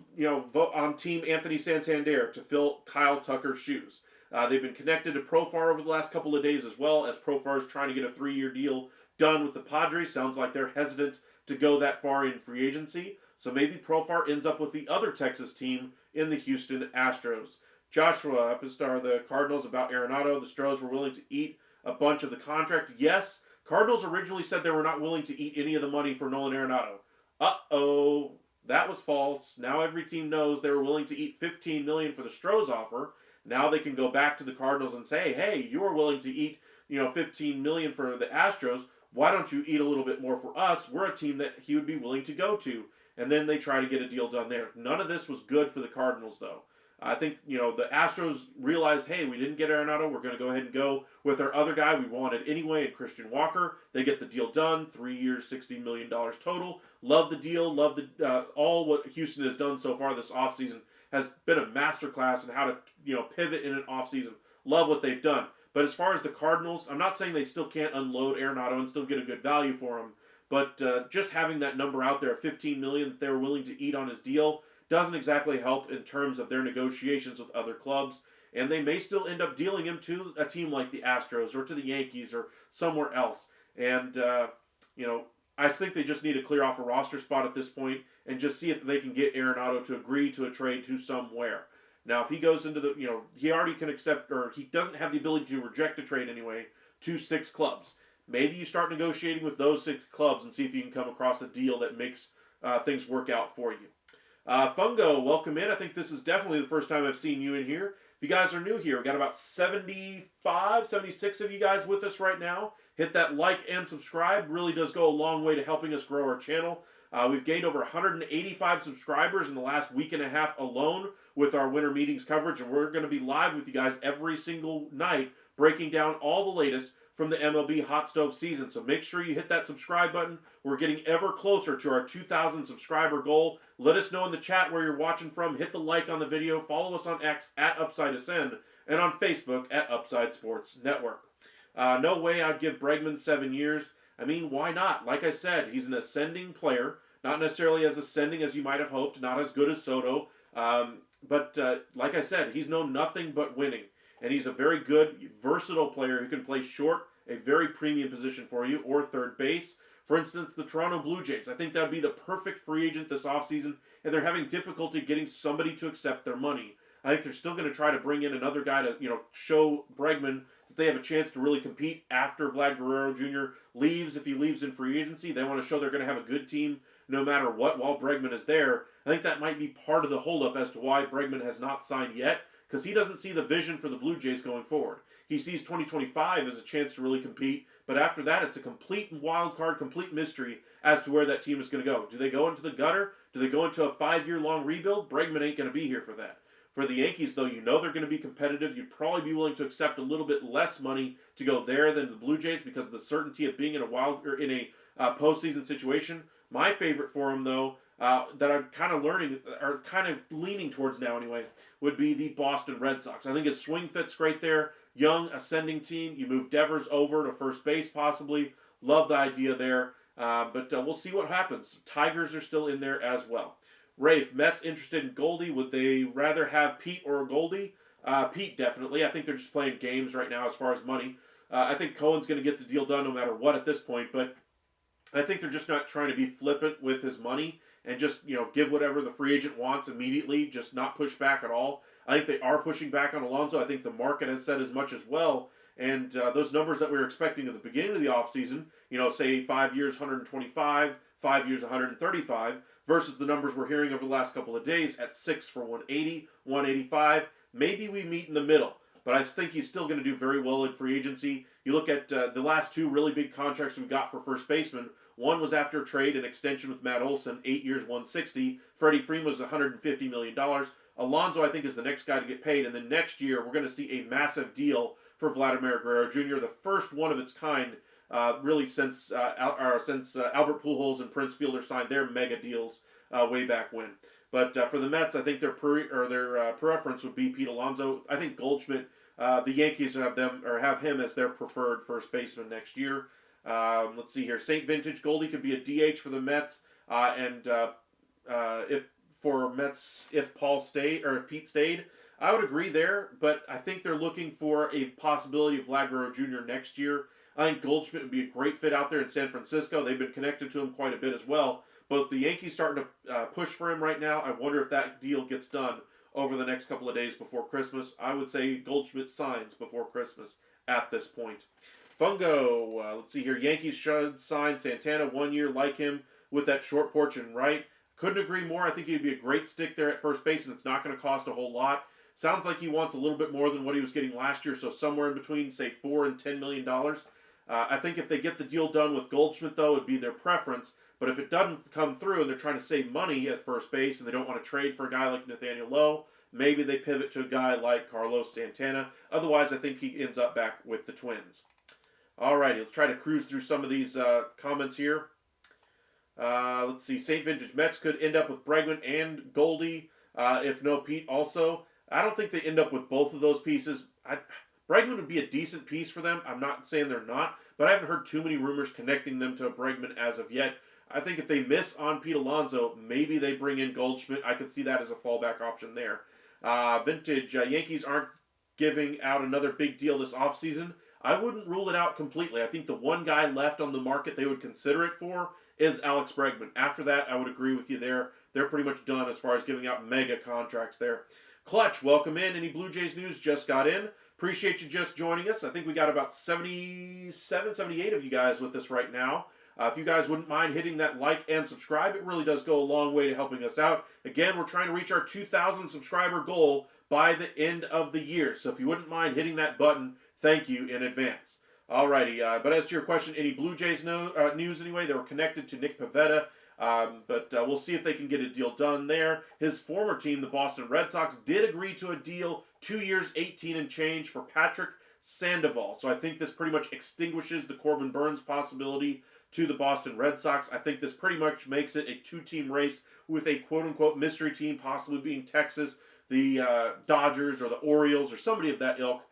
on team Anthony Santander to fill Kyle Tucker's shoes. They've been connected to Profar over the last couple of days as well, as Profar is trying to get a 3-year deal done with the Padres. Sounds like they're hesitant to go that far in free agency. So maybe Profar ends up with the other Texas team in the Houston Astros. Joshua, Epistar, the Cardinals about Arenado. The Stros were willing to eat a bunch of the contract. Yes, Cardinals originally said they were not willing to eat any of the money for Nolan Arenado. Uh-oh, that was false. Now every team knows they were willing to eat $15 million for the Stros offer. Now they can go back to the Cardinals and say, hey, you were willing to eat, $15 million for the Astros. Why don't you eat a little bit more for us? We're a team that he would be willing to go to. And then they try to get a deal done there. None of this was good for the Cardinals, though. I think, the Astros realized, hey, we didn't get Arenado. We're going to go ahead and go with our other guy we wanted anyway, and Christian Walker. They get the deal done. 3 years, $60 million total. Love the deal. Love all what Houston has done so far this offseason. Has been a masterclass in how to, pivot in an offseason. Love what they've done. But as far as the Cardinals, I'm not saying they still can't unload Arenado and still get a good value for him. But just having that number out there, $15 million that they were willing to eat on his deal, doesn't exactly help in terms of their negotiations with other clubs. And they may still end up dealing him to a team like the Astros or to the Yankees or somewhere else. And, I think they just need to clear off a roster spot at this point and just see if they can get Arenado to agree to a trade to somewhere. Now, if he goes into the, he already can accept, or he doesn't have the ability to reject a trade anyway, to 6 clubs. Maybe you start negotiating with those 6 clubs and see if you can come across a deal that makes things work out for you. Fungo, welcome in. I think this is definitely the first time I've seen you in here. If you guys are new here, we got about 75, 76 of you guys with us right now. Hit that like and subscribe. Really does go a long way to helping us grow our channel. We've gained over 185 subscribers in the last week and a half alone with our winter meetings coverage, and we're going to be live with you guys every single night breaking down all the latest from the MLB Hot Stove season. So make sure you hit that subscribe button. We're getting ever closer to our 2,000 subscriber goal. Let us know in the chat where you're watching from. Hit the like on the video. Follow us on X at Upside Ascend and on Facebook at Upside Sports Network. No way I'd give Bregman 7 years. I mean, why not? Like I said, he's an ascending player. Not necessarily as ascending as you might have hoped. Not as good as Soto. But like I said, he's known nothing but winning. And he's a very good, versatile player who can play short, a very premium position for you, or third base. For instance, the Toronto Blue Jays. I think that would be the perfect free agent this offseason, and they're having difficulty getting somebody to accept their money. I think they're still going to try to bring in another guy to, show Bregman that they have a chance to really compete after Vlad Guerrero Jr. leaves. If he leaves in free agency, they want to show they're going to have a good team no matter what while Bregman is there. I think that might be part of the holdup as to why Bregman has not signed yet, because he doesn't see the vision for the Blue Jays going forward. He sees 2025 as a chance to really compete, but after that, it's a complete wild card, complete mystery as to where that team is going to go. Do they go into the gutter? Do they go into a 5-year-long rebuild? Bregman ain't going to be here for that. For the Yankees, though, they're going to be competitive. You'd probably be willing to accept a little bit less money to go there than the Blue Jays because of the certainty of being in a postseason situation. My favorite for him, though, that I'm kind of leaning towards now anyway, would be the Boston Red Sox. I think his swing fits great there. Young, ascending team. You move Devers over to first base possibly. Love the idea there. But we'll see what happens. Tigers are still in there as well. Rafe, Mets interested in Goldie. Would they rather have Pete or Goldie? Pete, definitely. I think they're just playing games right now as far as money. I think Cohen's going to get the deal done no matter what at this point, but I think they're just not trying to be flippant with his money and just, give whatever the free agent wants immediately, just not push back at all. I think they are pushing back on Alonso. I think the market has said as much as well. And those numbers that we were expecting at the beginning of the offseason, say 5 years, 125, 5 years, 135, versus the numbers we're hearing over the last couple of days at 6 for 180, 185. Maybe we meet in the middle. But I think he's still going to do very well in free agency. You look at the last 2 really big contracts we got for first baseman. One was after a trade and extension with Matt Olson, 8 years, 160. Freddie Freeman was $150 million. Alonso, I think, is the next guy to get paid. And then next year, we're going to see a massive deal for Vladimir Guerrero Jr., the first one of its kind, really since Albert Pujols and Prince Fielder signed their mega deals way back when. But for the Mets, I think their preference would be Pete Alonso. I think Goldschmidt, the Yankees have him as their preferred first baseman next year. Let's see here. St. Vintage Goldie could be a DH for the Mets, if Pete stayed, I would agree there. But I think they're looking for a possibility of Vlad Guerrero Jr. next year. I think Goldschmidt would be a great fit out there in San Francisco. They've been connected to him quite a bit as well. But the Yankees starting to push for him right now. I wonder if that deal gets done over the next couple of days before Christmas. I would say Goldschmidt signs before Christmas at this point. Fungo, let's see here. Yankees should sign Santana 1 year, like him, with that short porch and right. Couldn't agree more. I think he'd be a great stick there at first base, and it's not going to cost a whole lot. Sounds like he wants a little bit more than what he was getting last year, so somewhere in between, say, $4 and $10 million. I think if they get the deal done with Goldschmidt, though, it'd be their preference. But if it doesn't come through and they're trying to save money at first base and they don't want to trade for a guy like Nathaniel Lowe, maybe they pivot to a guy like Carlos Santana. Otherwise, I think he ends up back with the Twins. Alrighty, let's try to cruise through some of these comments here. Let's see. St. Vintage Mets could end up with Bregman and Goldie, if no Pete also. I don't think they end up with both of those pieces. Bregman would be a decent piece for them. I'm not saying they're not, but I haven't heard too many rumors connecting them to Bregman as of yet. I think if they miss on Pete Alonso, maybe they bring in Goldschmidt. I could see that as a fallback option there. Vintage Yankees aren't giving out another big deal this offseason. I wouldn't rule it out completely. I think the one guy left on the market they would consider it for is Alex Bregman. After that, I would agree with you there. They're pretty much done as far as giving out mega contracts there. Clutch, welcome in. Any Blue Jays news just got in? Appreciate you just joining us. I think we got about 77, 78 of you guys with us right now. If you guys wouldn't mind hitting that like and subscribe, it really does go a long way to helping us out. Again, we're trying to reach our 2,000 subscriber goal by the end of the year. So if you wouldn't mind hitting that button, thank you in advance. Alrighty, but as to your question, any Blue Jays news anyway? They were connected to Nick Pivetta, but we'll see if they can get a deal done there. His former team, the Boston Red Sox, did agree to a deal, 2 years, 18 and change for Patrick Sandoval. So I think this pretty much extinguishes the Corbin Burnes possibility to the Boston Red Sox. I think this pretty much makes it a two-team race with a quote-unquote mystery team possibly being Texas, the Dodgers, or the Orioles, or somebody of that ilk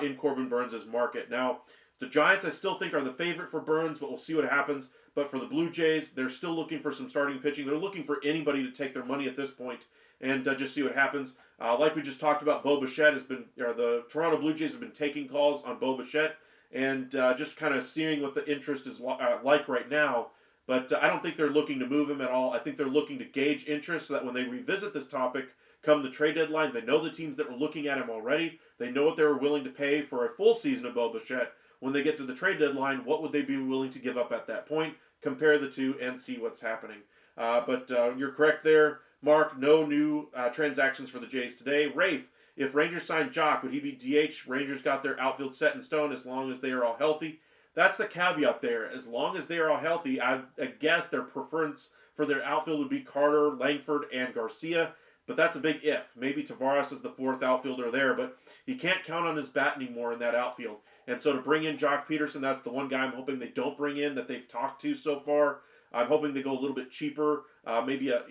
in Corbin Burnes' market. Now, the Giants I still think are the favorite for Burnes, but we'll see what happens. But for the Blue Jays, they're still looking for some starting pitching. They're looking for anybody to take their money at this point and just see what happens. Like we just talked about, the Toronto Blue Jays have been taking calls on Bo Bichette and just kind of seeing what the interest is like right now. But I don't think they're looking to move him at all. I think they're looking to gauge interest so that when they revisit this topic come the trade deadline, they know the teams that were looking at him already. They know what they were willing to pay for a full season of Bo Bichette. When they get to the trade deadline, what would they be willing to give up at that point? Compare the two and see what's happening. But you're correct there, Mark. No new transactions for the Jays today. Rafe, if Rangers signed Jock, would he be DH? Rangers got their outfield set in stone as long as they are all healthy. That's the caveat there. As long as they are all healthy, I guess their preference for their outfield would be Carter, Langford, and Garcia. But that's a big if. Maybe Tavares is the fourth outfielder there, but he can't count on his bat anymore in that outfield. And so to bring in Jock Peterson, that's the one guy I'm hoping they don't bring in that they've talked to so far. I'm hoping they go a little bit cheaper, maybe a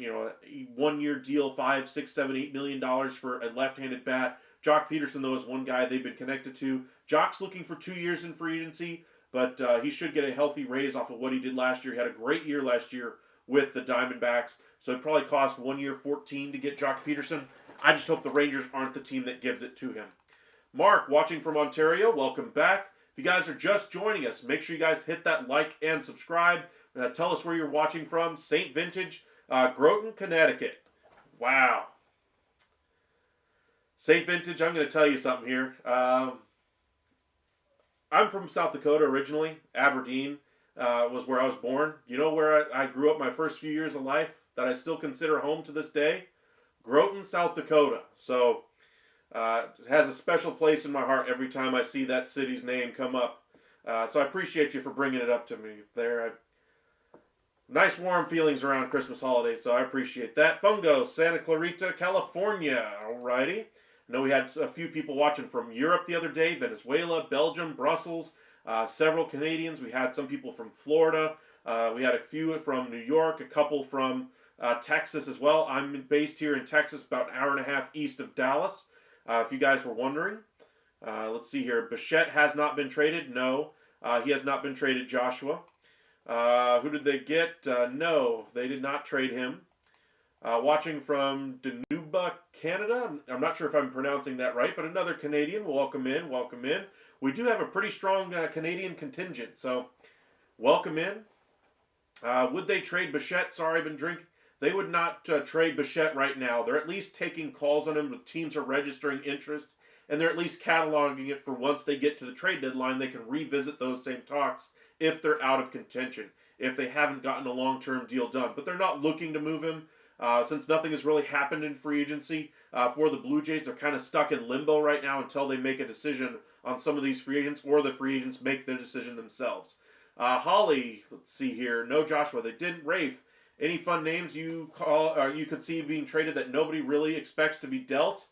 1 year deal, $5, $6, $7, $8 million for a left-handed bat. Jock Peterson, though, is one guy they've been connected to. Jock's looking for 2 years in free agency, but he should get a healthy raise off of what he did last year. He had a great year last year with the Diamondbacks, so it probably cost 1 year, $14 to get Jock Peterson. I just hope the Rangers aren't the team that gives it to him. Mark, watching from Ontario, welcome back. If you guys are just joining us, make sure you guys hit that like and subscribe. Tell us where you're watching from. St. Vintage, Groton, Connecticut. Wow. St. Vintage, I'm going to tell you something here. I'm from South Dakota originally. Aberdeen was where I was born. You know where I grew up my first few years of life that I still consider home to this day? Groton, South Dakota. So it has a special place in my heart every time I see that city's name come up. So I appreciate you for bringing it up to me there. Nice warm feelings around Christmas holidays, so I appreciate that. Fungo, Santa Clarita, California. Alrighty. I know we had a few people watching from Europe the other day, Venezuela, Belgium, Brussels, several Canadians. We had some people from Florida. We had a few from New York, a couple from Texas as well. I'm based here in Texas, about an hour and a half east of Dallas, if you guys were wondering. Let's see here. Bichette has not been traded. No, he has not been traded, Joshua. Who did they get? No, they did not trade him. Watching from Danube, Canada. I'm not sure if I'm pronouncing that right, but another Canadian. Welcome in, welcome in. We do have a pretty strong Canadian contingent, so welcome in. Would they trade Bichette? Sorry, I've been drinking. They would not trade Bichette right now. They're at least taking calls on him with teams are registering interest, and they're at least cataloging it for once they get to the trade deadline, they can revisit those same talks if they're out of contention, if they haven't gotten a long-term deal done. But they're not looking to move him. Since nothing has really happened in free agency for the Blue Jays, they're kind of stuck in limbo right now until they make a decision on some of these free agents, or the free agents make their decision themselves. Holly, let's see here. No Joshua, they didn't. Rafe, any fun names you could see being traded that nobody really expects to be dealt?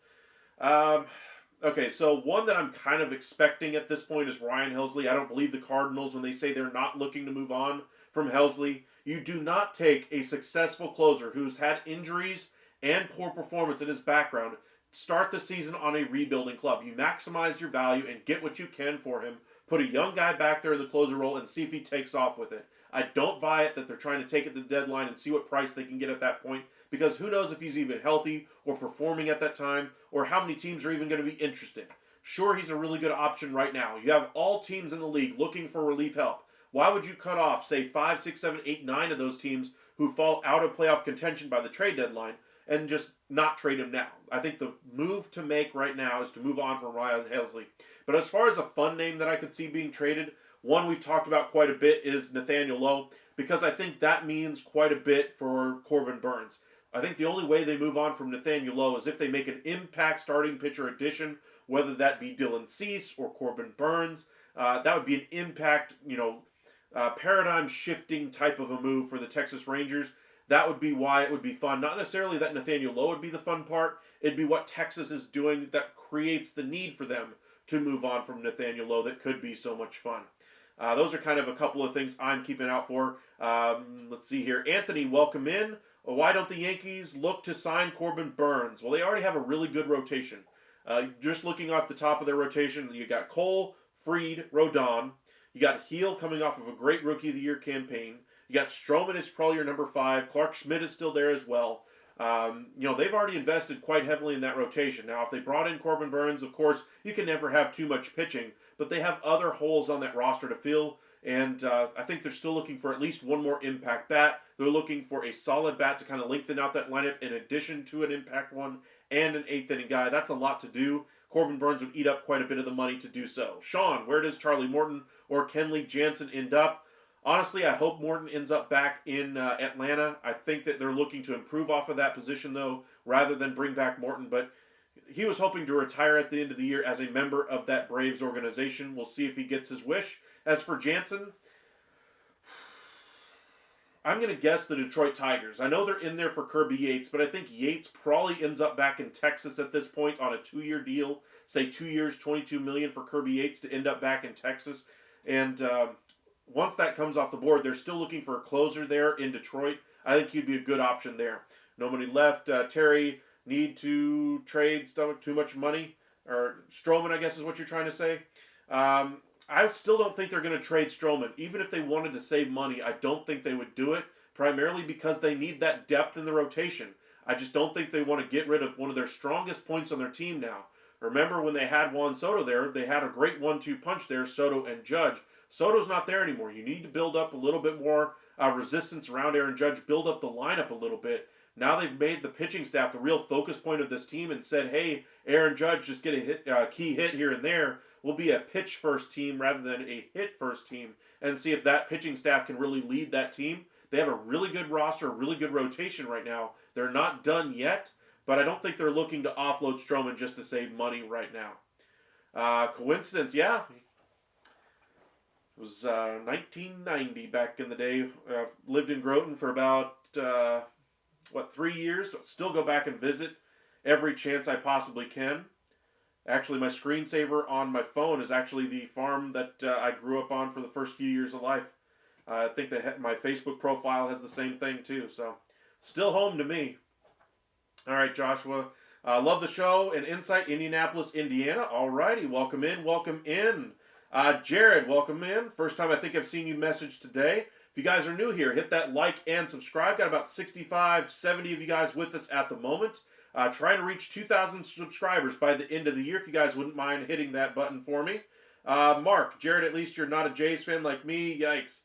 Okay, so one that I'm kind of expecting at this point is Ryan Helsley. I don't believe the Cardinals when they say they're not looking to move on from Helsley. You do not take a successful closer who's had injuries and poor performance in his background, start the season on a rebuilding club. You maximize your value and get what you can for him. Put a young guy back there in the closer role and see if he takes off with it. I don't buy it that they're trying to take it to the deadline and see what price they can get at that point, because who knows if he's even healthy or performing at that time, or how many teams are even going to be interested. Sure, he's a really good option right now. You have all teams in the league looking for relief help. Why would you cut off, say, 5, 6, 7, 8, 9 of those teams who fall out of playoff contention by the trade deadline and just not trade him now? I think the move to make right now is to move on from Ryan Helsley. But as far as a fun name that I could see being traded, one we've talked about quite a bit is Nathaniel Lowe, because I think that means quite a bit for Corbin Burnes. I think the only way they move on from Nathaniel Lowe is if they make an impact starting pitcher addition, whether that be Dylan Cease or Corbin Burnes. That would be an impact, paradigm-shifting type of a move for the Texas Rangers. That would be why it would be fun. Not necessarily that Nathaniel Lowe would be the fun part. It'd be what Texas is doing that creates the need for them to move on from Nathaniel Lowe that could be so much fun. Those are kind of a couple of things I'm keeping out for. Let's see here. Anthony, welcome in. Why don't the Yankees look to sign Corbin Burnes? Well, they already have a really good rotation. Just looking off the top of their rotation, you got Cole, Fried, Rodon. You got Heel coming off of a great Rookie of the Year campaign. You got Stroman is probably your number 5. Clark Schmidt is still there as well. They've already invested quite heavily in that rotation. Now, if they brought in Corbin Burnes, of course, you can never have too much pitching, but they have other holes on that roster to fill, and I think they're still looking for at least one more impact bat. They're looking for a solid bat to kind of lengthen out that lineup in addition to an impact one and an 8th inning guy. That's a lot to do. Corbin Burnes would eat up quite a bit of the money to do so. Sean, where does Charlie Morton or Kenley Jansen end up? Honestly, I hope Morton ends up back in Atlanta. I think that they're looking to improve off of that position, though, rather than bring back Morton. But he was hoping to retire at the end of the year as a member of that Braves organization. We'll see if he gets his wish. As for Jansen, I'm going to guess the Detroit Tigers. I know they're in there for Kirby Yates, but I think Yates probably ends up back in Texas at this point on a 2-year deal. Say 2 years, $22 million for Kirby Yates to end up back in Texas. And once that comes off the board, they're still looking for a closer there in Detroit. I think he'd be a good option there. Nobody left. Terry, need to trade too much money? Or Stroman, I guess is what you're trying to say. I still don't think they're going to trade Stroman. Even if they wanted to save money, I don't think they would do it, primarily because they need that depth in the rotation. I just don't think they want to get rid of one of their strongest points on their team now. Remember when they had Juan Soto there, they had a great 1-2 punch there, Soto and Judge. Soto's not there anymore. You need to build up a little bit more resistance around Aaron Judge, build up the lineup a little bit. Now they've made the pitching staff the real focus point of this team and said, hey, Aaron Judge, just get a key hit here and there. We'll be a pitch-first team rather than a hit-first team, and see if that pitching staff can really lead that team. They have a really good roster, a really good rotation right now. They're not done yet, but I don't think they're looking to offload Stroman just to save money right now. Coincidence, yeah. It was 1990 back in the day. Lived in Groton for about, 3 years. Still go back and visit every chance I possibly can. Actually, my screensaver on my phone is actually the farm that I grew up on for the first few years of life. I think that my Facebook profile has the same thing too, so still home to me. All right, Joshua. Love the show and insight, Indianapolis, Indiana. All righty, welcome in, welcome in. Jared, welcome in. First time I think I've seen you message today. If you guys are new here, hit that like and subscribe. Got about 65, 70 of you guys with us at the moment. Trying to reach 2,000 subscribers by the end of the year. If you guys wouldn't mind hitting that button for me. Mark, Jared, at least you're not a Jays fan like me. Yikes.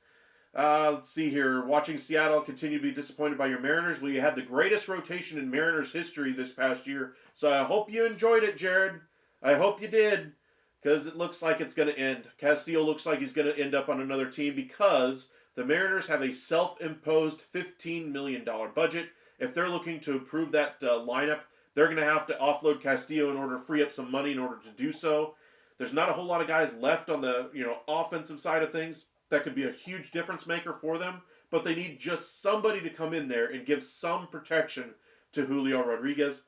Let's see here. Watching Seattle continue to be disappointed by your Mariners. Well, you had the greatest rotation in Mariners history this past year. So I hope you enjoyed it, Jared. I hope you did. Because it looks like it's going to end. Castillo looks like he's going to end up on another team because the Mariners have a self-imposed $15 million budget. If they're looking to improve that lineup, they're going to have to offload Castillo in order to free up some money in order to do so. There's not a whole lot of guys left on the offensive side of things that could be a huge difference maker for them, but they need just somebody to come in there and give some protection to Julio Rodriguez.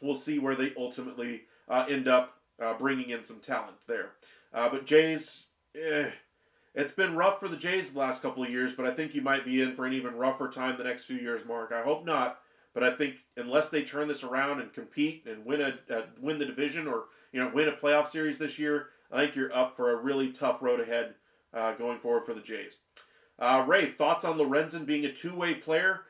We'll see where they ultimately end up bringing in some talent there. But Jays, it's been rough for the Jays the last couple of years, but I think you might be in for an even rougher time the next few years, Mark. I hope not, but I think unless they turn this around and compete and win the division or win a playoff series this year, I think you're up for a really tough road ahead going forward for the Jays. Rafe, thoughts on Lorenzen being a two-way player?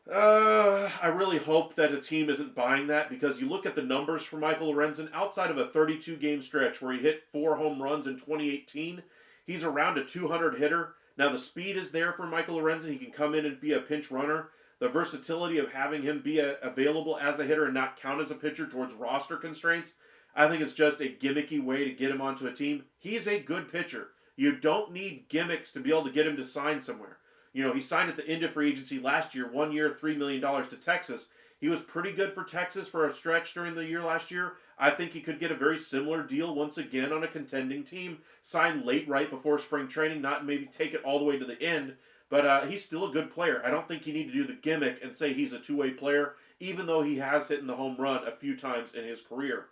I really hope that a team isn't buying that because you look at the numbers for Michael Lorenzen, outside of a 32-game stretch where he hit 4 home runs in 2018, he's around a 200 hitter. Now, the speed is there for Michael Lorenzen. He can come in and be a pinch runner. The versatility of having him be available as a hitter and not count as a pitcher towards roster constraints, I think it's just a gimmicky way to get him onto a team. He's a good pitcher. You don't need gimmicks to be able to get him to sign somewhere. He signed at the end of free agency last year, 1 year, $3 million to Texas. He was pretty good for Texas for a stretch during the year last year. I think he could get a very similar deal once again on a contending team. Sign late right before spring training, not maybe take it all the way to the end. But he's still a good player. I don't think you need to do the gimmick and say he's a two-way player, even though he has hit in the home run a few times in his career.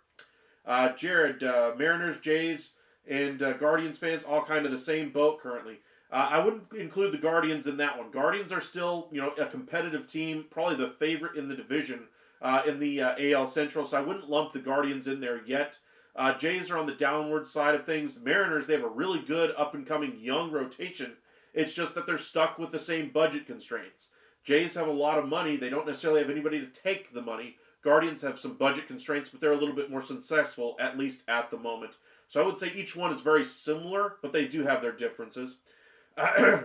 Jared, Mariners, Jays, and Guardians fans all kind of the same boat currently. I wouldn't include the Guardians in that one. Guardians are still, a competitive team, probably the favorite in the division in the AL Central, so I wouldn't lump the Guardians in there yet. Jays are on the downward side of things. The Mariners, they have a really good up-and-coming young rotation. It's just that they're stuck with the same budget constraints. Jays have a lot of money. They don't necessarily have anybody to take the money. Guardians have some budget constraints, but they're a little bit more successful, at least at the moment. So I would say each one is very similar, but they do have their differences.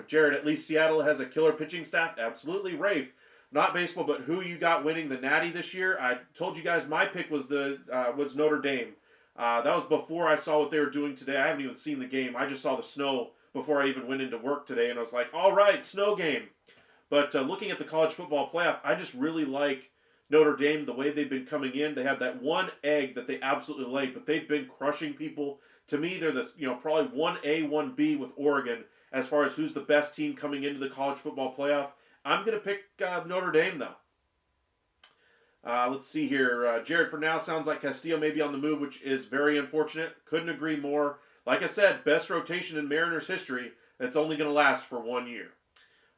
Jared, at least Seattle has a killer pitching staff. Absolutely. Rafe, not baseball, but who you got winning the Natty this year? I told you guys my pick was was Notre Dame. That was before I saw what they were doing today. I haven't even seen the game. I just saw the snow before I even went into work today, and I was like, all right, snow game. But looking at the college football playoff, I just really like Notre Dame, the way they've been coming in. They have that one egg that they absolutely laid, but they've been crushing people. To me, they're the probably 1A, 1B with Oregon as far as who's the best team coming into the college football playoff. I'm going to pick Notre Dame, though. Let's see here. Jared, for now, sounds like Castillo may be on the move, which is very unfortunate. Couldn't agree more. Like I said, best rotation in Mariners history. That's only going to last for 1 year.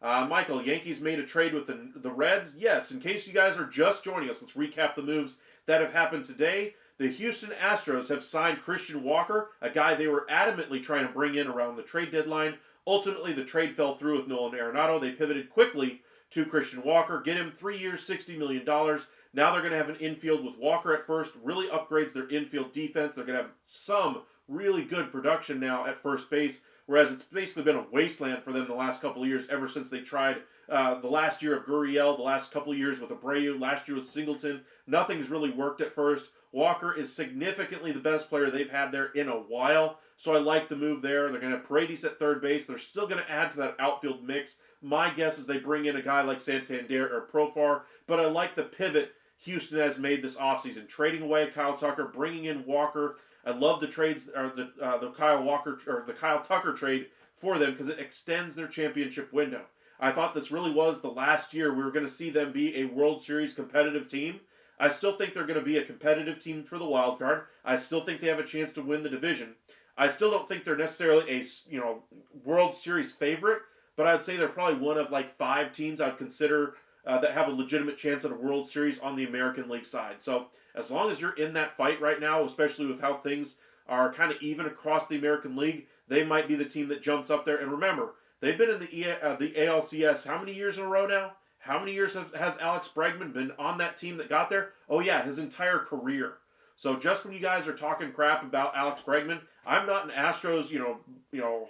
Michael, Yankees made a trade with the Reds. Yes, in case you guys are just joining us, let's recap the moves that have happened today. The Houston Astros have signed Christian Walker, a guy they were adamantly trying to bring in around the trade deadline. Ultimately, the trade fell through with Nolan Arenado. They pivoted quickly to Christian Walker, get him 3 years, $60 million. Now they're going to have an infield with Walker at first, really upgrades their infield defense. They're going to have some really good production now at first base, whereas it's basically been a wasteland for them the last couple of years ever since they tried the last year of Gurriel, the last couple of years with Abreu, last year with Singleton. Nothing's really worked at first. Walker is significantly the best player they've had there in a while, so I like the move there. They're going to have Paredes at third base. They're still going to add to that outfield mix. My guess is they bring in a guy like Santander or Profar, but I like the pivot Houston has made this offseason, trading away Kyle Tucker, bringing in Walker. I love the trades, or the Kyle Tucker trade for them because it extends their championship window. I thought this really was the last year we were going to see them be a World Series competitive team. I still think they're going to be a competitive team for the wild card. I still think they have a chance to win the division. I still don't think they're necessarily a World Series favorite, but I would say they're probably one of like 5 teams I'd consider that have a legitimate chance at a World Series on the American League side. So as long as you're in that fight right now, especially with how things are kind of even across the American League, they might be the team that jumps up there. And remember, they've been in the ALCS how many years in a row now? How many years has Alex Bregman been on that team that got there? Oh yeah, his entire career. So just when you guys are talking crap about Alex Bregman, I'm not an Astros,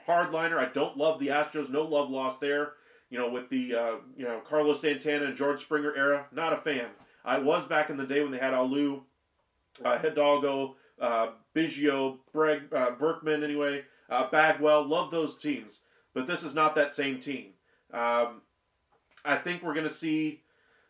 hardliner. I don't love the Astros. No love lost there. With the Carlos Santana and George Springer era, not a fan. I was back in the day when they had Alu, Hidalgo, Biggio, Berkman, anyway, Bagwell. Love those teams, but this is not that same team. I think we're going to see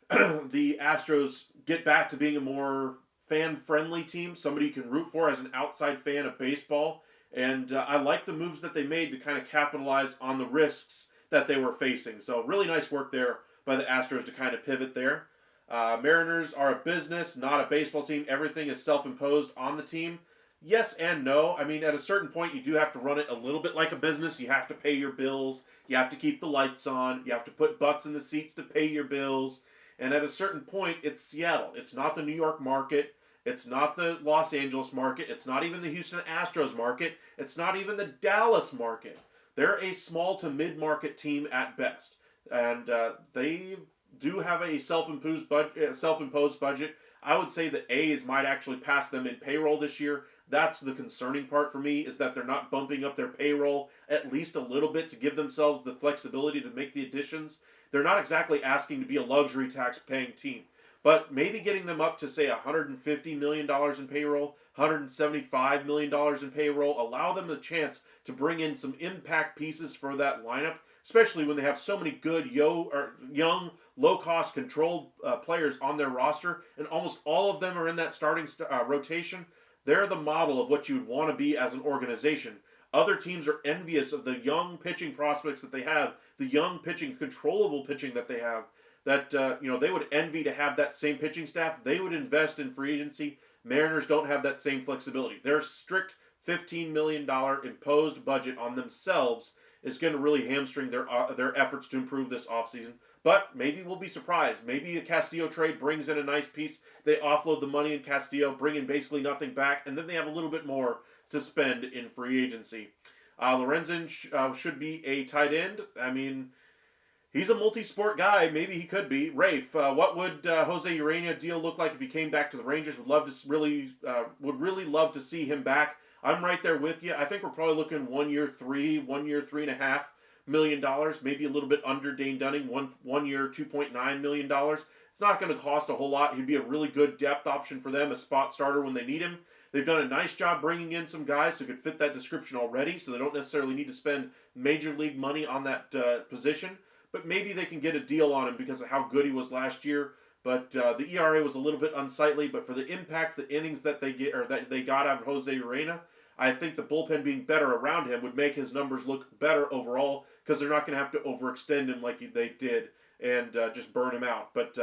the Astros get back to being a more fan-friendly team, somebody you can root for as an outside fan of baseball. And I like the moves that they made to kind of capitalize on the risks that they were facing. So really nice work there by the Astros to kind of pivot there. Mariners are a business, not a baseball team. Everything is self-imposed on the team. Yes and no. I mean, at a certain point, you do have to run it a little bit like a business. You have to pay your bills. You have to keep the lights on. You have to put butts in the seats to pay your bills. And at a certain point, it's Seattle. It's not the New York market. It's not the Los Angeles market. It's not even the Houston Astros market. It's not even the Dallas market. They're a small to mid-market team at best. And they do have a self-imposed budget. I would say the A's might actually pass them in payroll this year. That's the concerning part for me, is that they're not bumping up their payroll at least a little bit to give themselves the flexibility to make the additions. They're not exactly asking to be a luxury tax-paying team. But maybe getting them up to, say, $150 million in payroll, $175 million in payroll, allow them a chance to bring in some impact pieces for that lineup, especially when they have so many good young, low-cost, controlled players on their roster, and almost all of them are in that starting rotation. They're the model of what you would want to be as an organization. Other teams are envious of the young pitching prospects that they have, the young pitching, controllable pitching that they have, that they would envy to have that same pitching staff. They would invest in free agency. Mariners don't have that same flexibility. Their strict $15 million imposed budget on themselves is going to really hamstring their efforts to improve this offseason. But maybe we'll be surprised. Maybe a Castillo trade brings in a nice piece. They offload the money in Castillo, bring in basically nothing back, and then they have a little bit more to spend in free agency. Lorenzen should be a tight end. I mean, he's a multi-sport guy. Maybe he could be. Rafe, what would Jose Urena deal look like if he came back to the Rangers? Would really love to see him back. I'm right there with you. I think we're probably looking 1 year, $3.5 million, maybe a little bit under Dane Dunning, one year, $2.9 million. It's not going to cost a whole lot. He'd be a really good depth option for them, a spot starter when they need him. They've done a nice job bringing in some guys who could fit that description already, so they don't necessarily need to spend major league money on that position. But maybe they can get a deal on him because of how good he was last year. But the ERA was a little bit unsightly. But for the impact, the innings that they got out of Jose Urena, I think the bullpen being better around him would make his numbers look better overall, because they're not going to have to overextend him like they did and just burn him out. But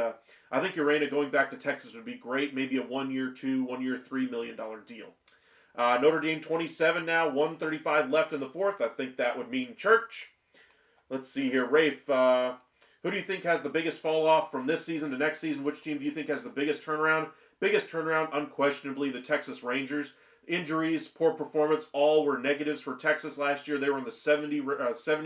I think Urena going back to Texas would be great. Maybe a 1 year, $3 million deal. Notre Dame 27 now, 135 left in the fourth. I think that would mean Church. Let's see here. Rafe, who do you think has the biggest fall off from this season to next season? Which team do you think has the biggest turnaround? Biggest turnaround, unquestionably, the Texas Rangers. Injuries, poor performance, all were negatives for Texas last year. They were in the 70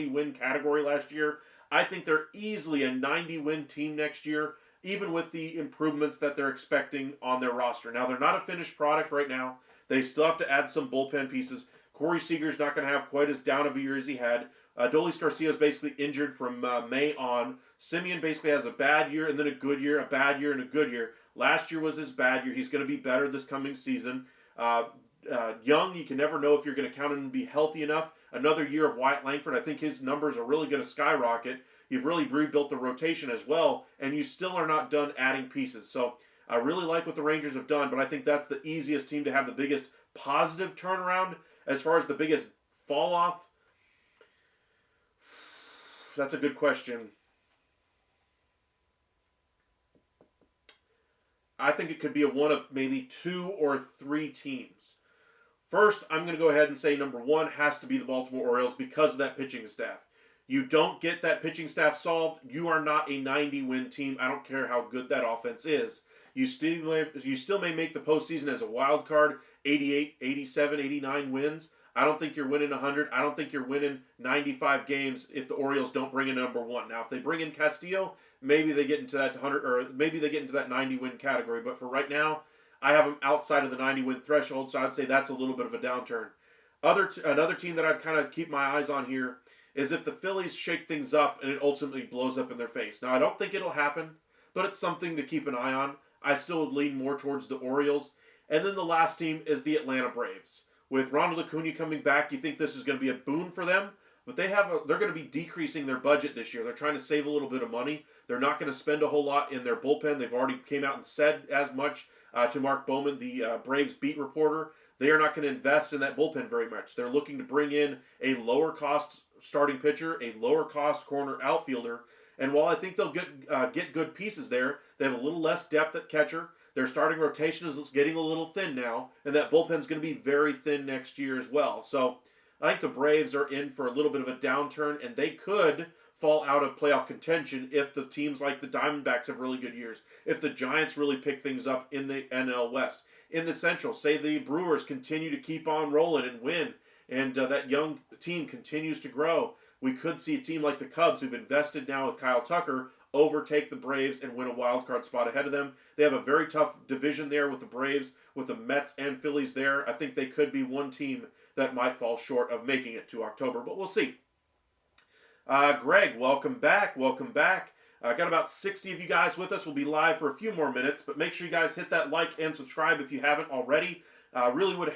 win category last year. I think they're easily a 90 win team next year, even with the improvements that they're expecting on their roster. Now, they're not a finished product right now. They still have to add some bullpen pieces. Corey Seager's not going to have quite as down of a year as he had. Dolis Garcia is basically injured from May on. Simeon basically has a bad year and then a good year, a bad year, and a good year. Last year was his bad year. He's going to be better this coming season. Young, you can never know if you're going to count him to be healthy enough. Another year of Wyatt Langford, I think his numbers are really going to skyrocket. You've really rebuilt the rotation as well, and you still are not done adding pieces. So I really like what the Rangers have done, but I think that's the easiest team to have the biggest positive turnaround. As far as the biggest fall off, that's a good question. I think it could be one of maybe 2 or 3 teams. First, I'm going to go ahead and say number 1 has to be the Baltimore Orioles because of that pitching staff. You don't get that pitching staff solved, you are not a 90-win team. I don't care how good that offense is. You still may make the postseason as a wild card, 88, 87, 89 wins. I don't think you're winning 100. I don't think you're winning 95 games if the Orioles don't bring in number one. Now, if they bring in Castillo, maybe they get into that 100 or maybe they get into that 90 win category. But for right now, I have them outside of the 90 win threshold, so I'd say that's a little bit of a downturn. Another team that I'd kind of keep my eyes on here is if the Phillies shake things up and it ultimately blows up in their face. Now, I don't think it'll happen, but it's something to keep an eye on. I still would lean more towards the Orioles. And then the last team is the Atlanta Braves. With Ronald Acuna coming back, you think this is going to be a boon for them, but they're going to be decreasing their budget this year. They're trying to save a little bit of money. They're not going to spend a whole lot in their bullpen. They've already came out and said as much to Mark Bowman, the Braves beat reporter. They are not going to invest in that bullpen very much. They're looking to bring in a lower cost starting pitcher, a lower cost corner outfielder, and while I think they'll get good pieces there, they have a little less depth at catcher. Their starting rotation is getting a little thin now, and that bullpen's going to be very thin next year as well. So I think the Braves are in for a little bit of a downturn, and they could fall out of playoff contention if the teams like the Diamondbacks have really good years, if the Giants really pick things up in the NL West. In the Central, say the Brewers continue to keep on rolling and win, and that young team continues to grow. We could see a team like the Cubs, who've invested now with Kyle Tucker, overtake the Braves and win a wild card spot ahead of them. They have a very tough division there with the Braves, with the Mets and Phillies there. I think they could be one team that might fall short of making it to October, but we'll see. Greg, welcome back. Welcome back. Got about 60 of you guys with us. We'll be live for a few more minutes, but make sure you guys hit that like and subscribe if you haven't already. Really would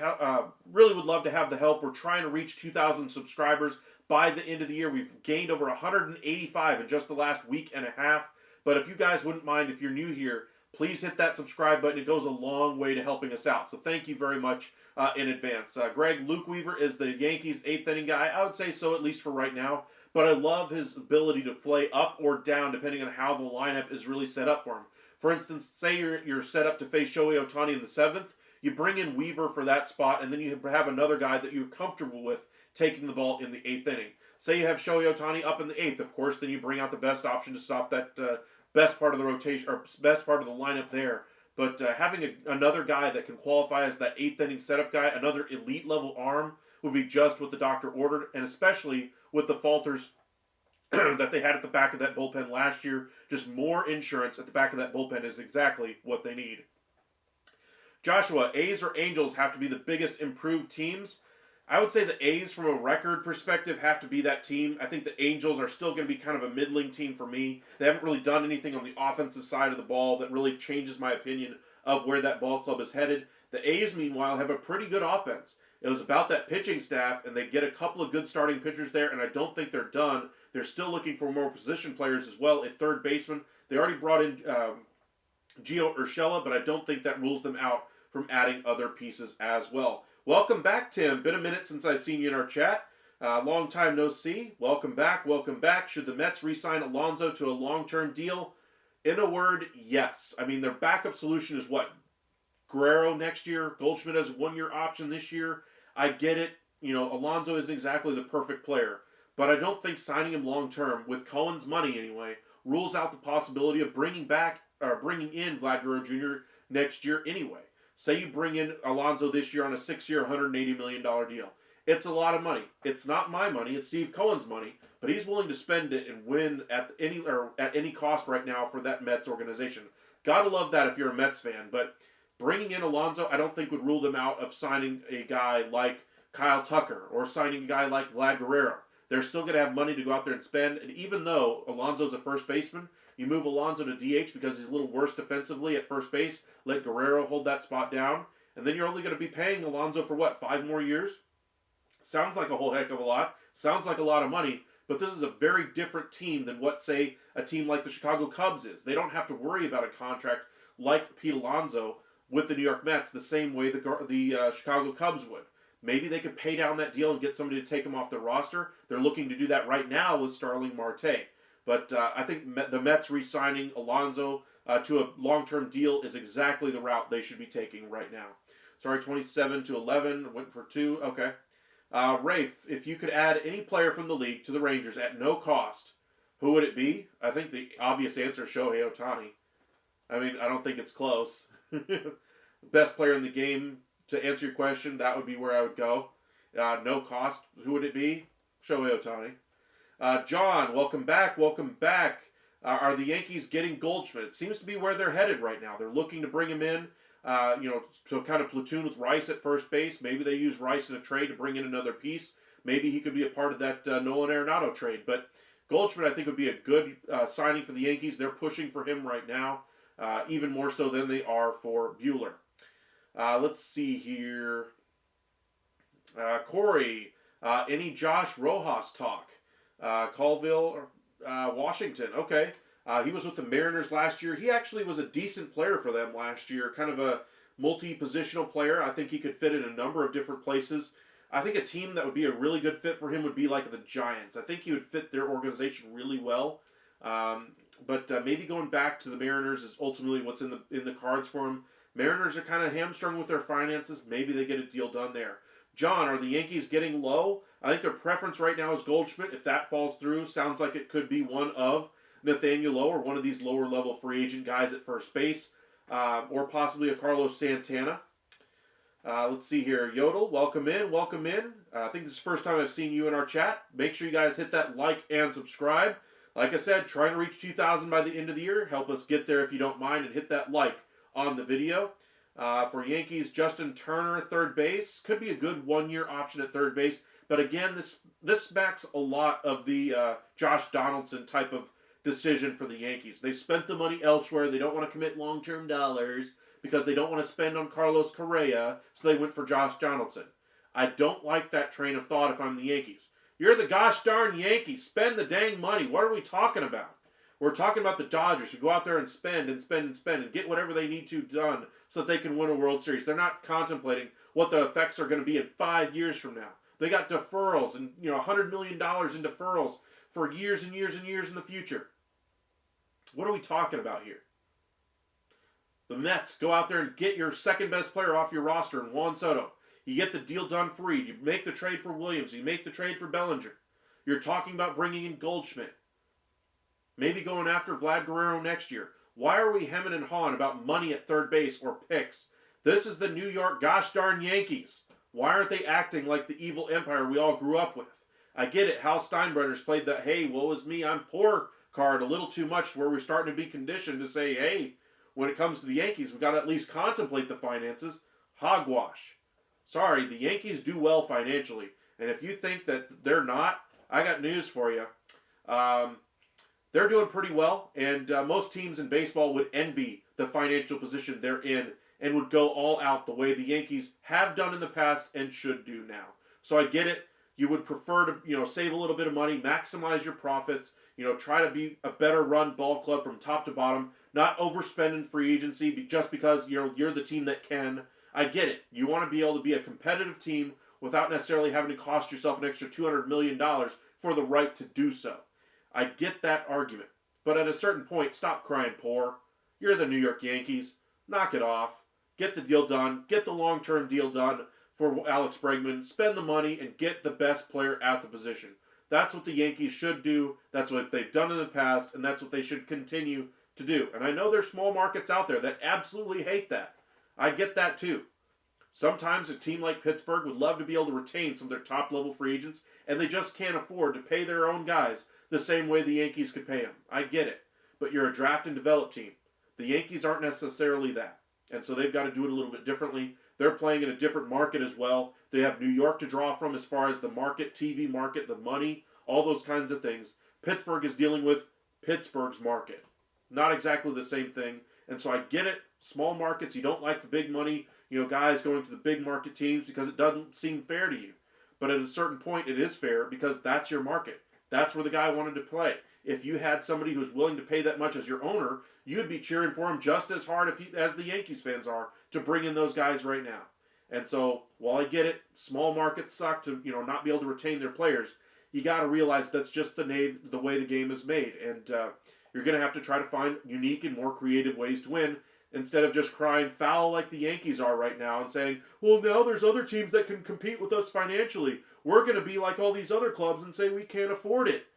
love to have the help. We're trying to reach 2,000 subscribers by the end of the year. We've gained over 185 in just the last week and a half. But if you guys wouldn't mind, if you're new here, please hit that subscribe button. It goes a long way to helping us out. So thank you very much in advance. Greg, Luke Weaver is the Yankees' 8th inning guy. I would say so, at least for right now. But I love his ability to play up or down depending on how the lineup is really set up for him. For instance, say you're set up to face Shohei Ohtani in the 7th. You bring in Weaver for that spot, and then you have another guy that you're comfortable with taking the ball in the 8th inning. Say you have Shohei Ohtani up in the 8th, of course, then you bring out the best option to stop that best part of the rotation, or best part of the lineup there. But having another guy that can qualify as that 8th inning setup guy, another elite level arm, would be just what the doctor ordered, and especially with the falters that they had at the back of that bullpen last year. Just more insurance at the back of that bullpen is exactly what they need. Joshua, A's or Angels have to be the biggest improved teams? I would say the A's from a record perspective have to be that team. I think the Angels are still going to be kind of a middling team for me. They haven't really done anything on the offensive side of the ball that really changes my opinion of where that ball club is headed. The A's, meanwhile, have a pretty good offense. It was about that pitching staff, and they get a couple of good starting pitchers there, and I don't think they're done. They're still looking for more position players as well at third baseman. They already brought in Gio Urshela, but I don't think that rules them out from adding other pieces as well. Welcome back, Tim. Been a minute since I've seen you in our chat. Long time no see. Welcome back. Welcome back. Should the Mets re-sign Alonso to a long-term deal? In a word, yes. I mean, their backup solution is what? Guerrero next year. Goldschmidt has a one-year option this year. I get it. You know, Alonso isn't exactly the perfect player. But I don't think signing him long-term, with Cohen's money anyway, rules out the possibility of bringing in Vlad Guerrero Jr. next year anyway. Say you bring in Alonso this year on a 6-year, $180 million deal. It's a lot of money. It's not my money. It's Steve Cohen's money. But he's willing to spend it and win at any cost right now for that Mets organization. Gotta love that if you're a Mets fan. But bringing in Alonso, I don't think would rule them out of signing a guy like Kyle Tucker or signing a guy like Vlad Guerrero. They're still going to have money to go out there and spend. And even though Alonso's a first baseman, you move Alonso to DH because he's a little worse defensively at first base. Let Guerrero hold that spot down. And then you're only going to be paying Alonso for, 5 more years? Sounds like a whole heck of a lot. Sounds like a lot of money. But this is a very different team than what, say, a team like the Chicago Cubs is. They don't have to worry about a contract like Pete Alonso with the New York Mets the same way the Chicago Cubs would. Maybe they could pay down that deal and get somebody to take him off the roster. They're looking to do that right now with Starling Marte. But I think the Mets re-signing Alonso to a long-term deal is exactly the route they should be taking right now. Sorry, 27-11, went for 2. Okay. Rafe, if you could add any player from the league to the Rangers at no cost, who would it be? I think the obvious answer is Shohei Ohtani. I mean, I don't think it's close. Best player in the game, to answer your question, that would be where I would go. No cost. Who would it be? Shohei Ohtani. John, welcome back. Welcome back. Are the Yankees getting Goldschmidt? It seems to be where they're headed right now. They're looking to bring him in, to kind of platoon with Rice at first base. Maybe they use Rice in a trade to bring in another piece. Maybe he could be a part of that Nolan Arenado trade. But Goldschmidt, I think, would be a good signing for the Yankees. They're pushing for him right now, even more so than they are for Buehler. Let's see here. Corey, any Josh Rojas talk? Colville, Washington. Okay. He was with the Mariners last year. He actually was a decent player for them last year. Kind of a multi-positional player. I think he could fit in a number of different places. I think a team that would be a really good fit for him would be like the Giants. I think he would fit their organization really well. But maybe going back to the Mariners is ultimately what's in the cards for him. Mariners are kind of hamstrung with their finances. Maybe they get a deal done there. John, are the Yankees getting low? I think their preference right now is Goldschmidt. If that falls through, sounds like it could be one of Nathaniel Lowe or one of these lower level free agent guys at first base, or possibly a Carlos Santana. Let's see here. Yodel, welcome in. Welcome in. I think this is the first time I've seen you in our chat. Make sure you guys hit that like and subscribe. Like I said, trying to reach 2,000 by the end of the year. Help us get there if you don't mind, and hit that like on the video. For Yankees, Justin Turner, third base. Could be a good one-year option at third base. But again, this smacks a lot of the Josh Donaldson type of decision for the Yankees. They've spent the money elsewhere. They don't want to commit long-term dollars because they don't want to spend on Carlos Correa, so they went for Josh Donaldson. I don't like that train of thought if I'm the Yankees. You're the gosh darn Yankees. Spend the dang money. What are we talking about? We're talking about the Dodgers who go out there and spend and spend and spend and get whatever they need to done so that they can win a World Series. They're not contemplating what the effects are going to be in 5 years from now. They got deferrals and $100 million in deferrals for years and years and years in the future. What are we talking about here? The Mets go out there and get your second best player off your roster in Juan Soto. You get the deal done for Reed. You make the trade for Williams. You make the trade for Bellinger. You're talking about bringing in Goldschmidt. Maybe going after Vlad Guerrero next year. Why are we hemming and hawing about money at third base or picks? This is the New York gosh darn Yankees. Why aren't they acting like the evil empire we all grew up with? I get it. Hal Steinbrenner's played that, hey, woe is me, I'm poor card a little too much where we're starting to be conditioned to say, hey, when it comes to the Yankees, we've got to at least contemplate the finances. Hogwash. Sorry, the Yankees do well financially. And if you think that they're not, I got news for you. They're doing pretty well, and most teams in baseball would envy the financial position they're in and would go all out the way the Yankees have done in the past and should do now. So I get it. You would prefer to, save a little bit of money, maximize your profits, try to be a better run ball club from top to bottom, not overspend in free agency just because, you're the team that can. I get it. You want to be able to be a competitive team without necessarily having to cost yourself an extra $200 million for the right to do so. I get that argument. But at a certain point, stop crying poor. You're the New York Yankees. Knock it off. Get the deal done. Get the long-term deal done for Alex Bregman. Spend the money and get the best player at the position. That's what the Yankees should do. That's what they've done in the past, and that's what they should continue to do. And I know there's small markets out there that absolutely hate that. I get that too. Sometimes a team like Pittsburgh would love to be able to retain some of their top-level free agents, and they just can't afford to pay their own guys the same way the Yankees could pay them. I get it. But you're a draft and develop team. The Yankees aren't necessarily that. And so they've got to do it a little bit differently. They're playing in a different market as well. They have New York to draw from as far as the market, TV market, the money, all those kinds of things. Pittsburgh is dealing with Pittsburgh's market. Not exactly the same thing. And so I get it. Small markets, you don't like the big money, guys going to the big market teams because it doesn't seem fair to you. But at a certain point, it is fair because that's your market. That's where the guy wanted to play. If you had somebody who's willing to pay that much as your owner, you'd be cheering for him just as hard as the Yankees fans are to bring in those guys right now. And so, while I get it, small markets suck to not be able to retain their players. You got to realize that's just the way the game is made, and you're going to have to try to find unique and more creative ways to win instead of just crying foul like the Yankees are right now and saying, well, now there's other teams that can compete with us financially. We're going to be like all these other clubs and say we can't afford it.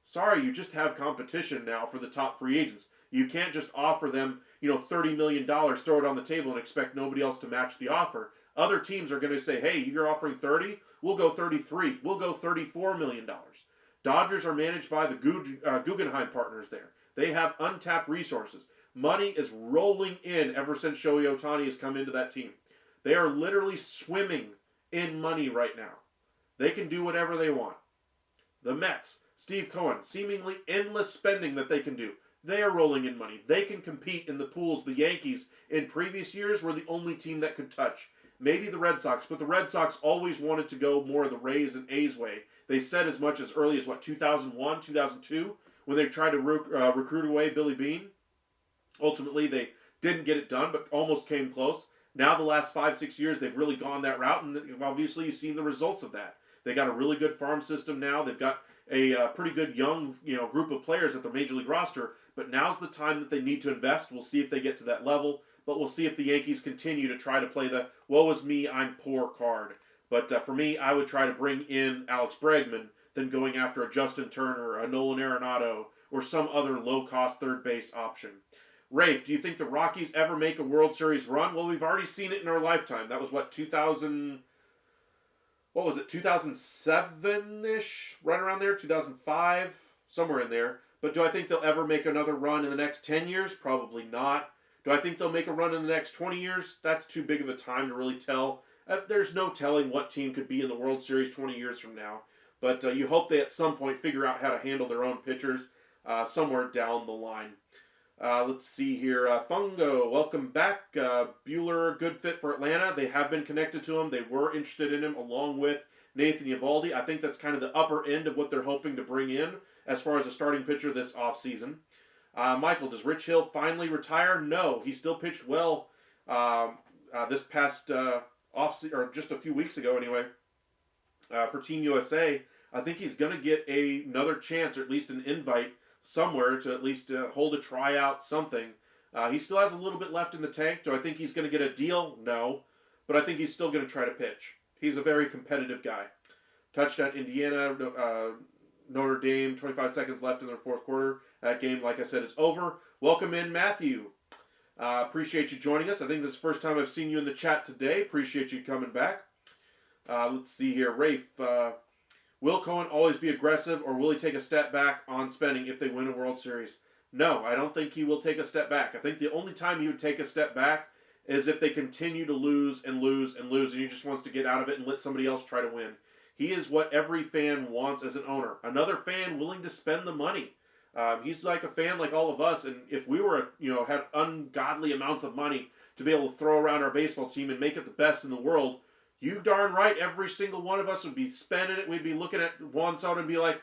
Sorry, you just have competition now for the top free agents. You can't just offer them, $30 million, throw it on the table and expect nobody else to match the offer. Other teams are going to say, hey, you're offering 30, we'll go 33, we'll go $34 million. Dodgers are managed by the Guggenheim partners there. They have untapped resources. Money is rolling in ever since Shohei Ohtani has come into that team. They are literally swimming in money right now. They can do whatever they want. The Mets, Steve Cohen, seemingly endless spending that they can do. They are rolling in money. They can compete in the pools. The Yankees in previous years were the only team that could touch. Maybe the Red Sox, but the Red Sox always wanted to go more of the Rays and A's way. They said as much as early as, 2001, 2002, when they tried to recruit away Billy Beane. Ultimately, they didn't get it done, but almost came close. Now, the last 5-6 years, they've really gone that route, and obviously you've seen the results of that. They got a really good farm system now. They've got a pretty good young group of players at their major league roster, but now's the time that they need to invest. We'll see if they get to that level, but we'll see if the Yankees continue to try to play the woe is me, I'm poor card. But for me, I would try to bring in Alex Bregman than going after a Justin Turner, a Nolan Arenado, or some other low-cost third base option. Rafe, do you think the Rockies ever make a World Series run? Well, we've already seen it in our lifetime. That was 2007-ish, right around there, 2005, somewhere in there. But do I think they'll ever make another run in the next 10 years? Probably not. Do I think they'll make a run in the next 20 years? That's too big of a time to really tell. There's no telling what team could be in the World Series 20 years from now. But you hope they at some point figure out how to handle their own pitchers somewhere down the line. Let's see here. Fungo, welcome back. Bueller, good fit for Atlanta. They have been connected to him. They were interested in him along with Nathan Eovaldi. I think that's kind of the upper end of what they're hoping to bring in as far as a starting pitcher this offseason. Michael, does Rich Hill finally retire? No, he still pitched well this past offseason, or just a few weeks ago anyway, for Team USA. I think he's going to get another chance, or at least an invite somewhere to at least hold a tryout, something. He still has a little bit left in the tank. Do I think he's going to get a deal? No. But I think he's still going to try to pitch. He's a very competitive guy. Touchdown Indiana, Notre Dame, 25 seconds left in their fourth quarter. That game, like I said, is over. Welcome in, Matthew. Appreciate you joining us. I think this is the first time I've seen you in the chat today. Appreciate you coming back. Let's see here. Rafe, will Cohen always be aggressive, or will he take a step back on spending if they win a World Series? No, I don't think he will take a step back. I think the only time he would take a step back is if they continue to lose and lose and lose, and he just wants to get out of it and let somebody else try to win. He is what every fan wants as an owner. Another fan willing to spend the money. He's like a fan like all of us, and if we were, had ungodly amounts of money to be able to throw around our baseball team and make it the best in the world, you darn right, every single one of us would be spending it. We'd be looking at Juan Soto and be like,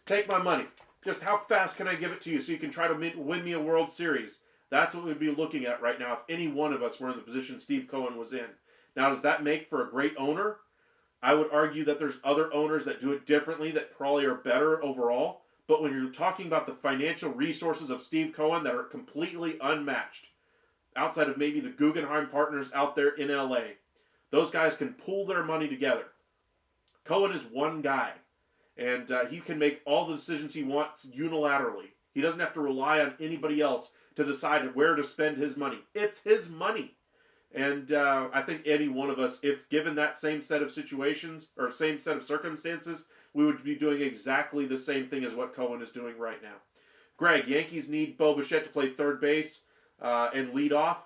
take my money. Just how fast can I give it to you so you can try to win me a World Series? That's what we'd be looking at right now if any one of us were in the position Steve Cohen was in. Now, does that make for a great owner? I would argue that there's other owners that do it differently that probably are better overall. But when you're talking about the financial resources of Steve Cohen that are completely unmatched, outside of maybe the Guggenheim partners out there in LA, those guys can pool their money together. Cohen is one guy, and he can make all the decisions he wants unilaterally. He doesn't have to rely on anybody else to decide where to spend his money. It's his money. And I think any one of us, if given that same set of situations or same set of circumstances, we would be doing exactly the same thing as what Cohen is doing right now. Greg, Yankees need Bo Bichette to play third base and lead off.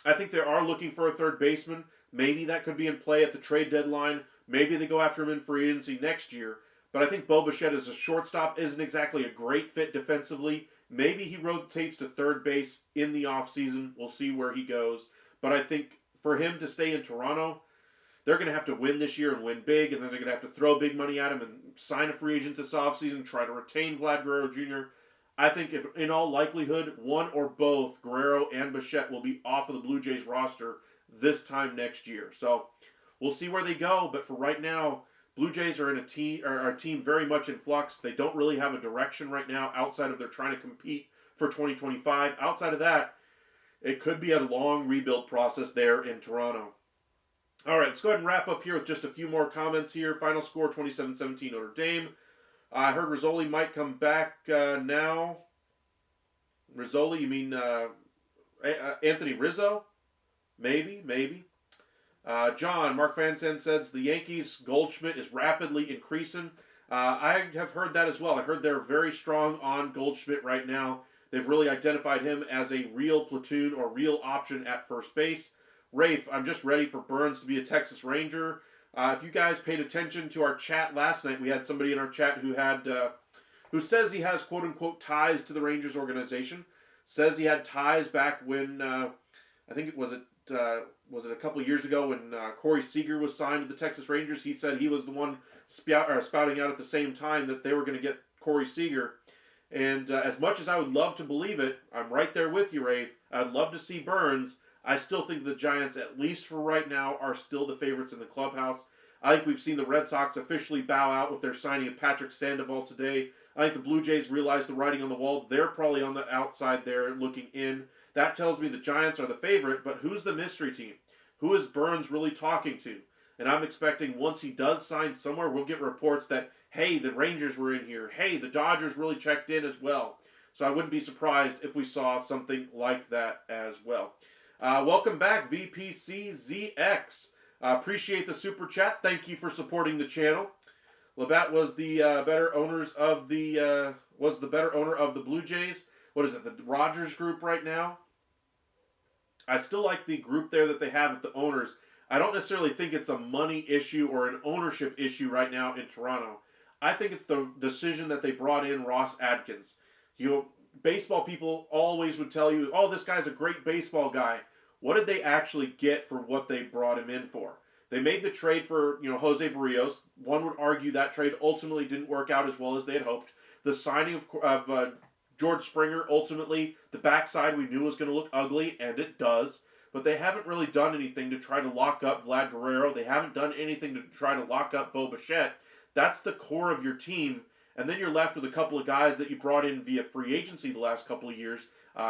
I think they are looking for a third baseman. Maybe that could be in play at the trade deadline. Maybe they go after him in free agency next year. But I think Bo Bichette as a shortstop isn't exactly a great fit defensively. Maybe he rotates to third base in the offseason. We'll see where he goes. But I think for him to stay in Toronto, they're going to have to win this year and win big, and then they're going to have to throw big money at him and sign a free agent this offseason, try to retain Vlad Guerrero Jr. I think if, in all likelihood, one or both Guerrero and Bichette will be off of the Blue Jays roster this time next year. So we'll see where they go, but for right now, Blue Jays are in a team very much in flux. They don't really have a direction right now outside of they're trying to compete for 2025. Outside of that, it could be a long rebuild process there in Toronto. All right, let's go ahead and wrap up here with just a few more comments here. Final score, 27-17 Notre Dame. I heard Rizzoli might come back now. Rizzoli, you mean Anthony Rizzo? Maybe, maybe. John, Mark Fansen says the Yankees' Goldschmidt is rapidly increasing. I have heard that as well. I heard they're very strong on Goldschmidt right now. They've really identified him as a real platoon or real option at first base. Rafe, I'm just ready for Burns to be a Texas Ranger. If you guys paid attention to our chat last night, we had somebody in our chat who says he has quote unquote ties to the Rangers organization. Says he had ties back when I think was it a couple of years ago when Corey Seager was signed to the Texas Rangers. He said he was the one spouting out at the same time that they were going to get Corey Seager. And as much as I would love to believe it, I'm right there with you, Rafe. I'd love to see Burns. I still think the Giants, at least for right now, are still the favorites in the clubhouse. I think we've seen the Red Sox officially bow out with their signing of Patrick Sandoval today. I think the Blue Jays realize the writing on the wall. They're probably on the outside there looking in. That tells me the Giants are the favorite, but who's the mystery team? Who is Burns really talking to? And I'm expecting once he does sign somewhere, we'll get reports that, hey, the Rangers were in here. Hey, the Dodgers really checked in as well. So I wouldn't be surprised if we saw something like that as well. Welcome back, VPCZX. Appreciate the super chat. Thank you for supporting the channel. Labatt was the better owner of the Blue Jays. What is it, the Rogers group right now? I still like the group there that they have at the owners. I don't necessarily think it's a money issue or an ownership issue right now in Toronto. I think it's the decision that they brought in Ross Adkins. Baseball people always would tell you, oh, this guy's a great baseball guy. What did they actually get for what they brought him in for? They made the trade for, Jose Barrios. One would argue that trade ultimately didn't work out as well as they had hoped. The signing of George Springer, ultimately, the backside we knew was going to look ugly, and it does. But they haven't really done anything to try to lock up Vlad Guerrero. They haven't done anything to try to lock up Bo Bichette. That's the core of your team. And then you're left with a couple of guys that you brought in via free agency the last couple of years.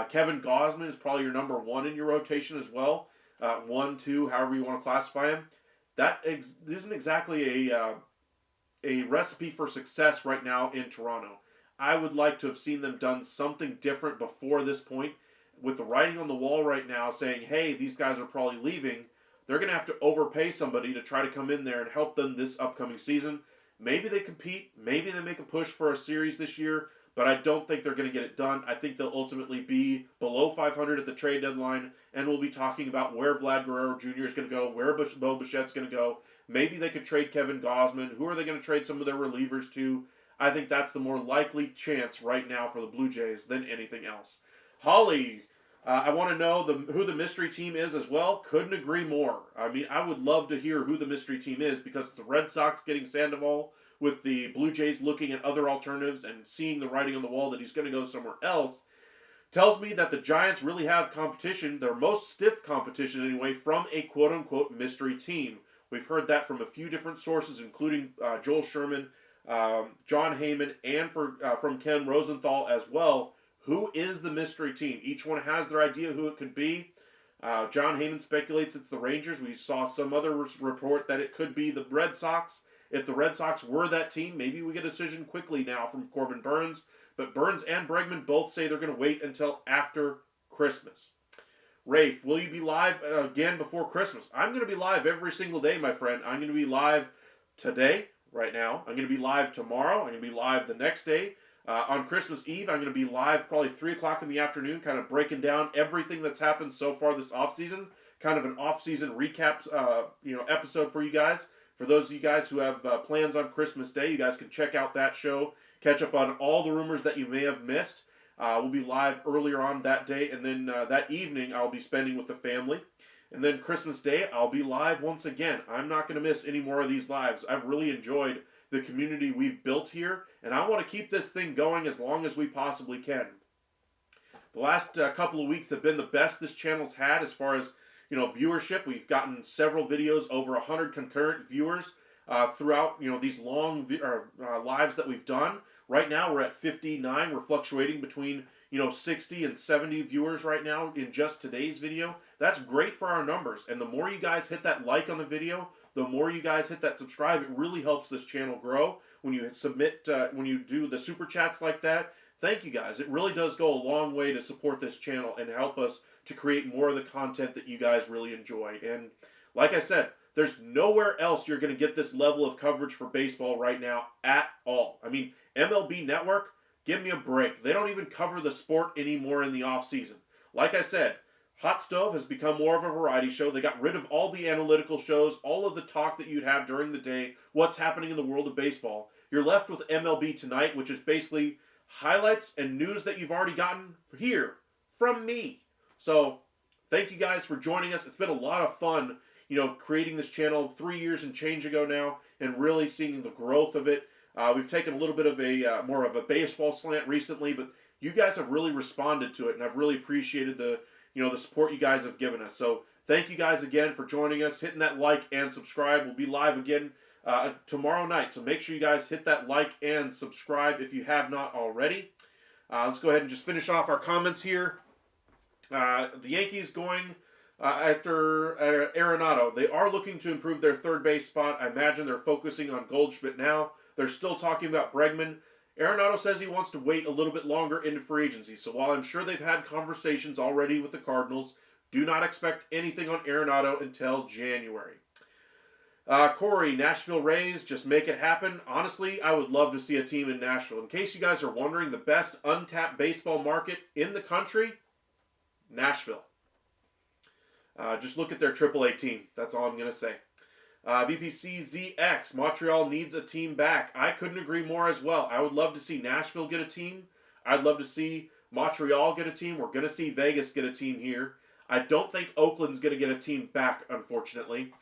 Kevin Gausman is probably your number one in your rotation as well. 1, 2, however you want to classify him. That isn't exactly a recipe for success right now in Toronto. I would like to have seen them done something different before this point. With the writing on the wall right now saying, hey, these guys are probably leaving, they're going to have to overpay somebody to try to come in there and help them this upcoming season. Maybe they compete. Maybe they make a push for a series this year, but I don't think they're going to get it done. I think they'll ultimately be below 500 at the trade deadline, and we'll be talking about where Vlad Guerrero Jr. is going to go, where Bo Bichette's going to go. Maybe they could trade Kevin Gausman. Who are they going to trade some of their relievers to? I think that's the more likely chance right now for the Blue Jays than anything else. Holly, I want to know who the mystery team is as well. Couldn't agree more. I mean, I would love to hear who the mystery team is because the Red Sox getting Sandoval, with the Blue Jays looking at other alternatives and seeing the writing on the wall that he's going to go somewhere else, tells me that the Giants really have competition, their most stiff competition anyway, from a quote-unquote mystery team. We've heard that from a few different sources, including Joel Sherman, John Heyman, and from Ken Rosenthal as well. Who is the mystery team? Each one has their idea who it could be. John Heyman speculates it's the Rangers. We saw some other report that it could be the Red Sox. If the Red Sox were that team, maybe we get a decision quickly now from Corbin Burns. But Burns and Bregman both say they're going to wait until after Christmas. Rafe, will you be live again before Christmas? I'm going to be live every single day, my friend. I'm going to be live today, right now. I'm going to be live tomorrow. I'm going to be live the next day. On Christmas Eve, I'm going to be live probably 3 o'clock in the afternoon, kind of breaking down everything that's happened so far this offseason. Kind of an offseason recap episode for you guys. For those of you guys who have plans on Christmas Day, you guys can check out that show. Catch up on all the rumors that you may have missed. We'll be live earlier on that day, and then that evening I'll be spending with the family. And then Christmas Day, I'll be live once again. I'm not going to miss any more of these lives. I've really enjoyed the community we've built here, and I want to keep this thing going as long as we possibly can. The last couple of weeks have been the best this channel's had as far as viewership. We've gotten several videos, over 100 concurrent viewers throughout these long lives that we've done. Right now we're at 59. We're fluctuating between 60 and 70 viewers right now in just today's video. That's great for our numbers, and the more you guys hit that like on the video, the more you guys hit that subscribe. It really helps this channel grow. When you submit, when you do the super chats like that, thank you guys. It really does go a long way to support this channel and help us to create more of the content that you guys really enjoy. And like I said, there's nowhere else you're going to get this level of coverage for baseball right now at all. I mean, MLB Network, give me a break. They don't even cover the sport anymore in the offseason. Like I said, Hot Stove has become more of a variety show. They got rid of all the analytical shows, all of the talk that you'd have during the day, what's happening in the world of baseball. You're left with MLB Tonight, which is basically highlights and news that you've already gotten here from me. So, thank you guys for joining us. It's been a lot of fun, creating this channel 3 years and change ago now, and really seeing the growth of it. We've taken a little bit of a more of a baseball slant recently, but you guys have really responded to it, and I've really appreciated the support you guys have given us. So thank you guys again for joining us, hitting that like and subscribe. We'll be live again tomorrow night, so make sure you guys hit that like and subscribe if you have not already. Let's go ahead and just finish off our comments here. The Yankees going after Arenado. They are looking to improve their third base spot. I imagine they're focusing on Goldschmidt now. They're still talking about Bregman. Arenado says he wants to wait a little bit longer into free agency. So while I'm sure they've had conversations already with the Cardinals, do not expect anything on Arenado until January. Corey, Nashville Rays, just make it happen. Honestly, I would love to see a team in Nashville. In case you guys are wondering, the best untapped baseball market in the country, Nashville. Just look at their AAA team. That's all I'm going to say. VPCZX, Montreal needs a team back. I couldn't agree more as well. I would love to see Nashville get a team. I'd love to see Montreal get a team. We're going to see Vegas get a team here. I don't think Oakland's going to get a team back, unfortunately.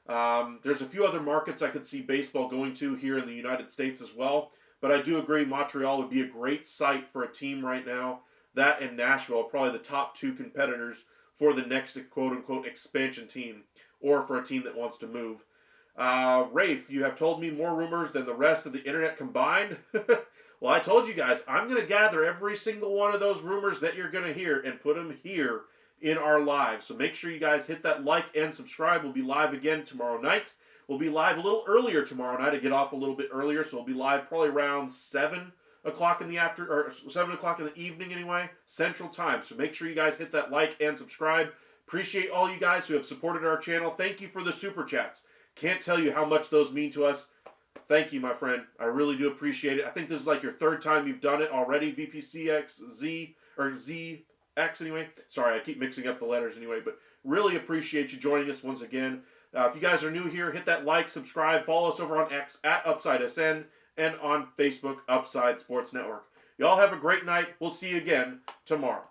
There's a few other markets I could see baseball going to here in the United States as well. But I do agree Montreal would be a great site for a team right now. That and Nashville are probably the top two competitors for the next quote-unquote expansion team, or for a team that wants to move. Rafe, you have told me more rumors than the rest of the internet combined. Well, I told you guys, I'm going to gather every single one of those rumors that you're going to hear and put them here in our live. So make sure you guys hit that like and subscribe. We'll be live again tomorrow night. We'll be live a little earlier tomorrow night to get off a little bit earlier. So we'll be live probably around 7 o'clock in the 7 o'clock in the evening anyway, Central Time. So make sure you guys hit that like and subscribe. Appreciate all you guys who have supported our channel. Thank you for the super chats. Can't tell you how much those mean to us. Thank you, my friend. I really do appreciate it. I think this is like your third time you've done it already, VPCXZ, or ZX anyway. Sorry, I keep mixing up the letters anyway, but really appreciate you joining us once again. If you guys are new here, hit that like, subscribe, follow us over on X at UpsideSN, and on Facebook, Upside Sports Network. Y'all have a great night. We'll see you again tomorrow.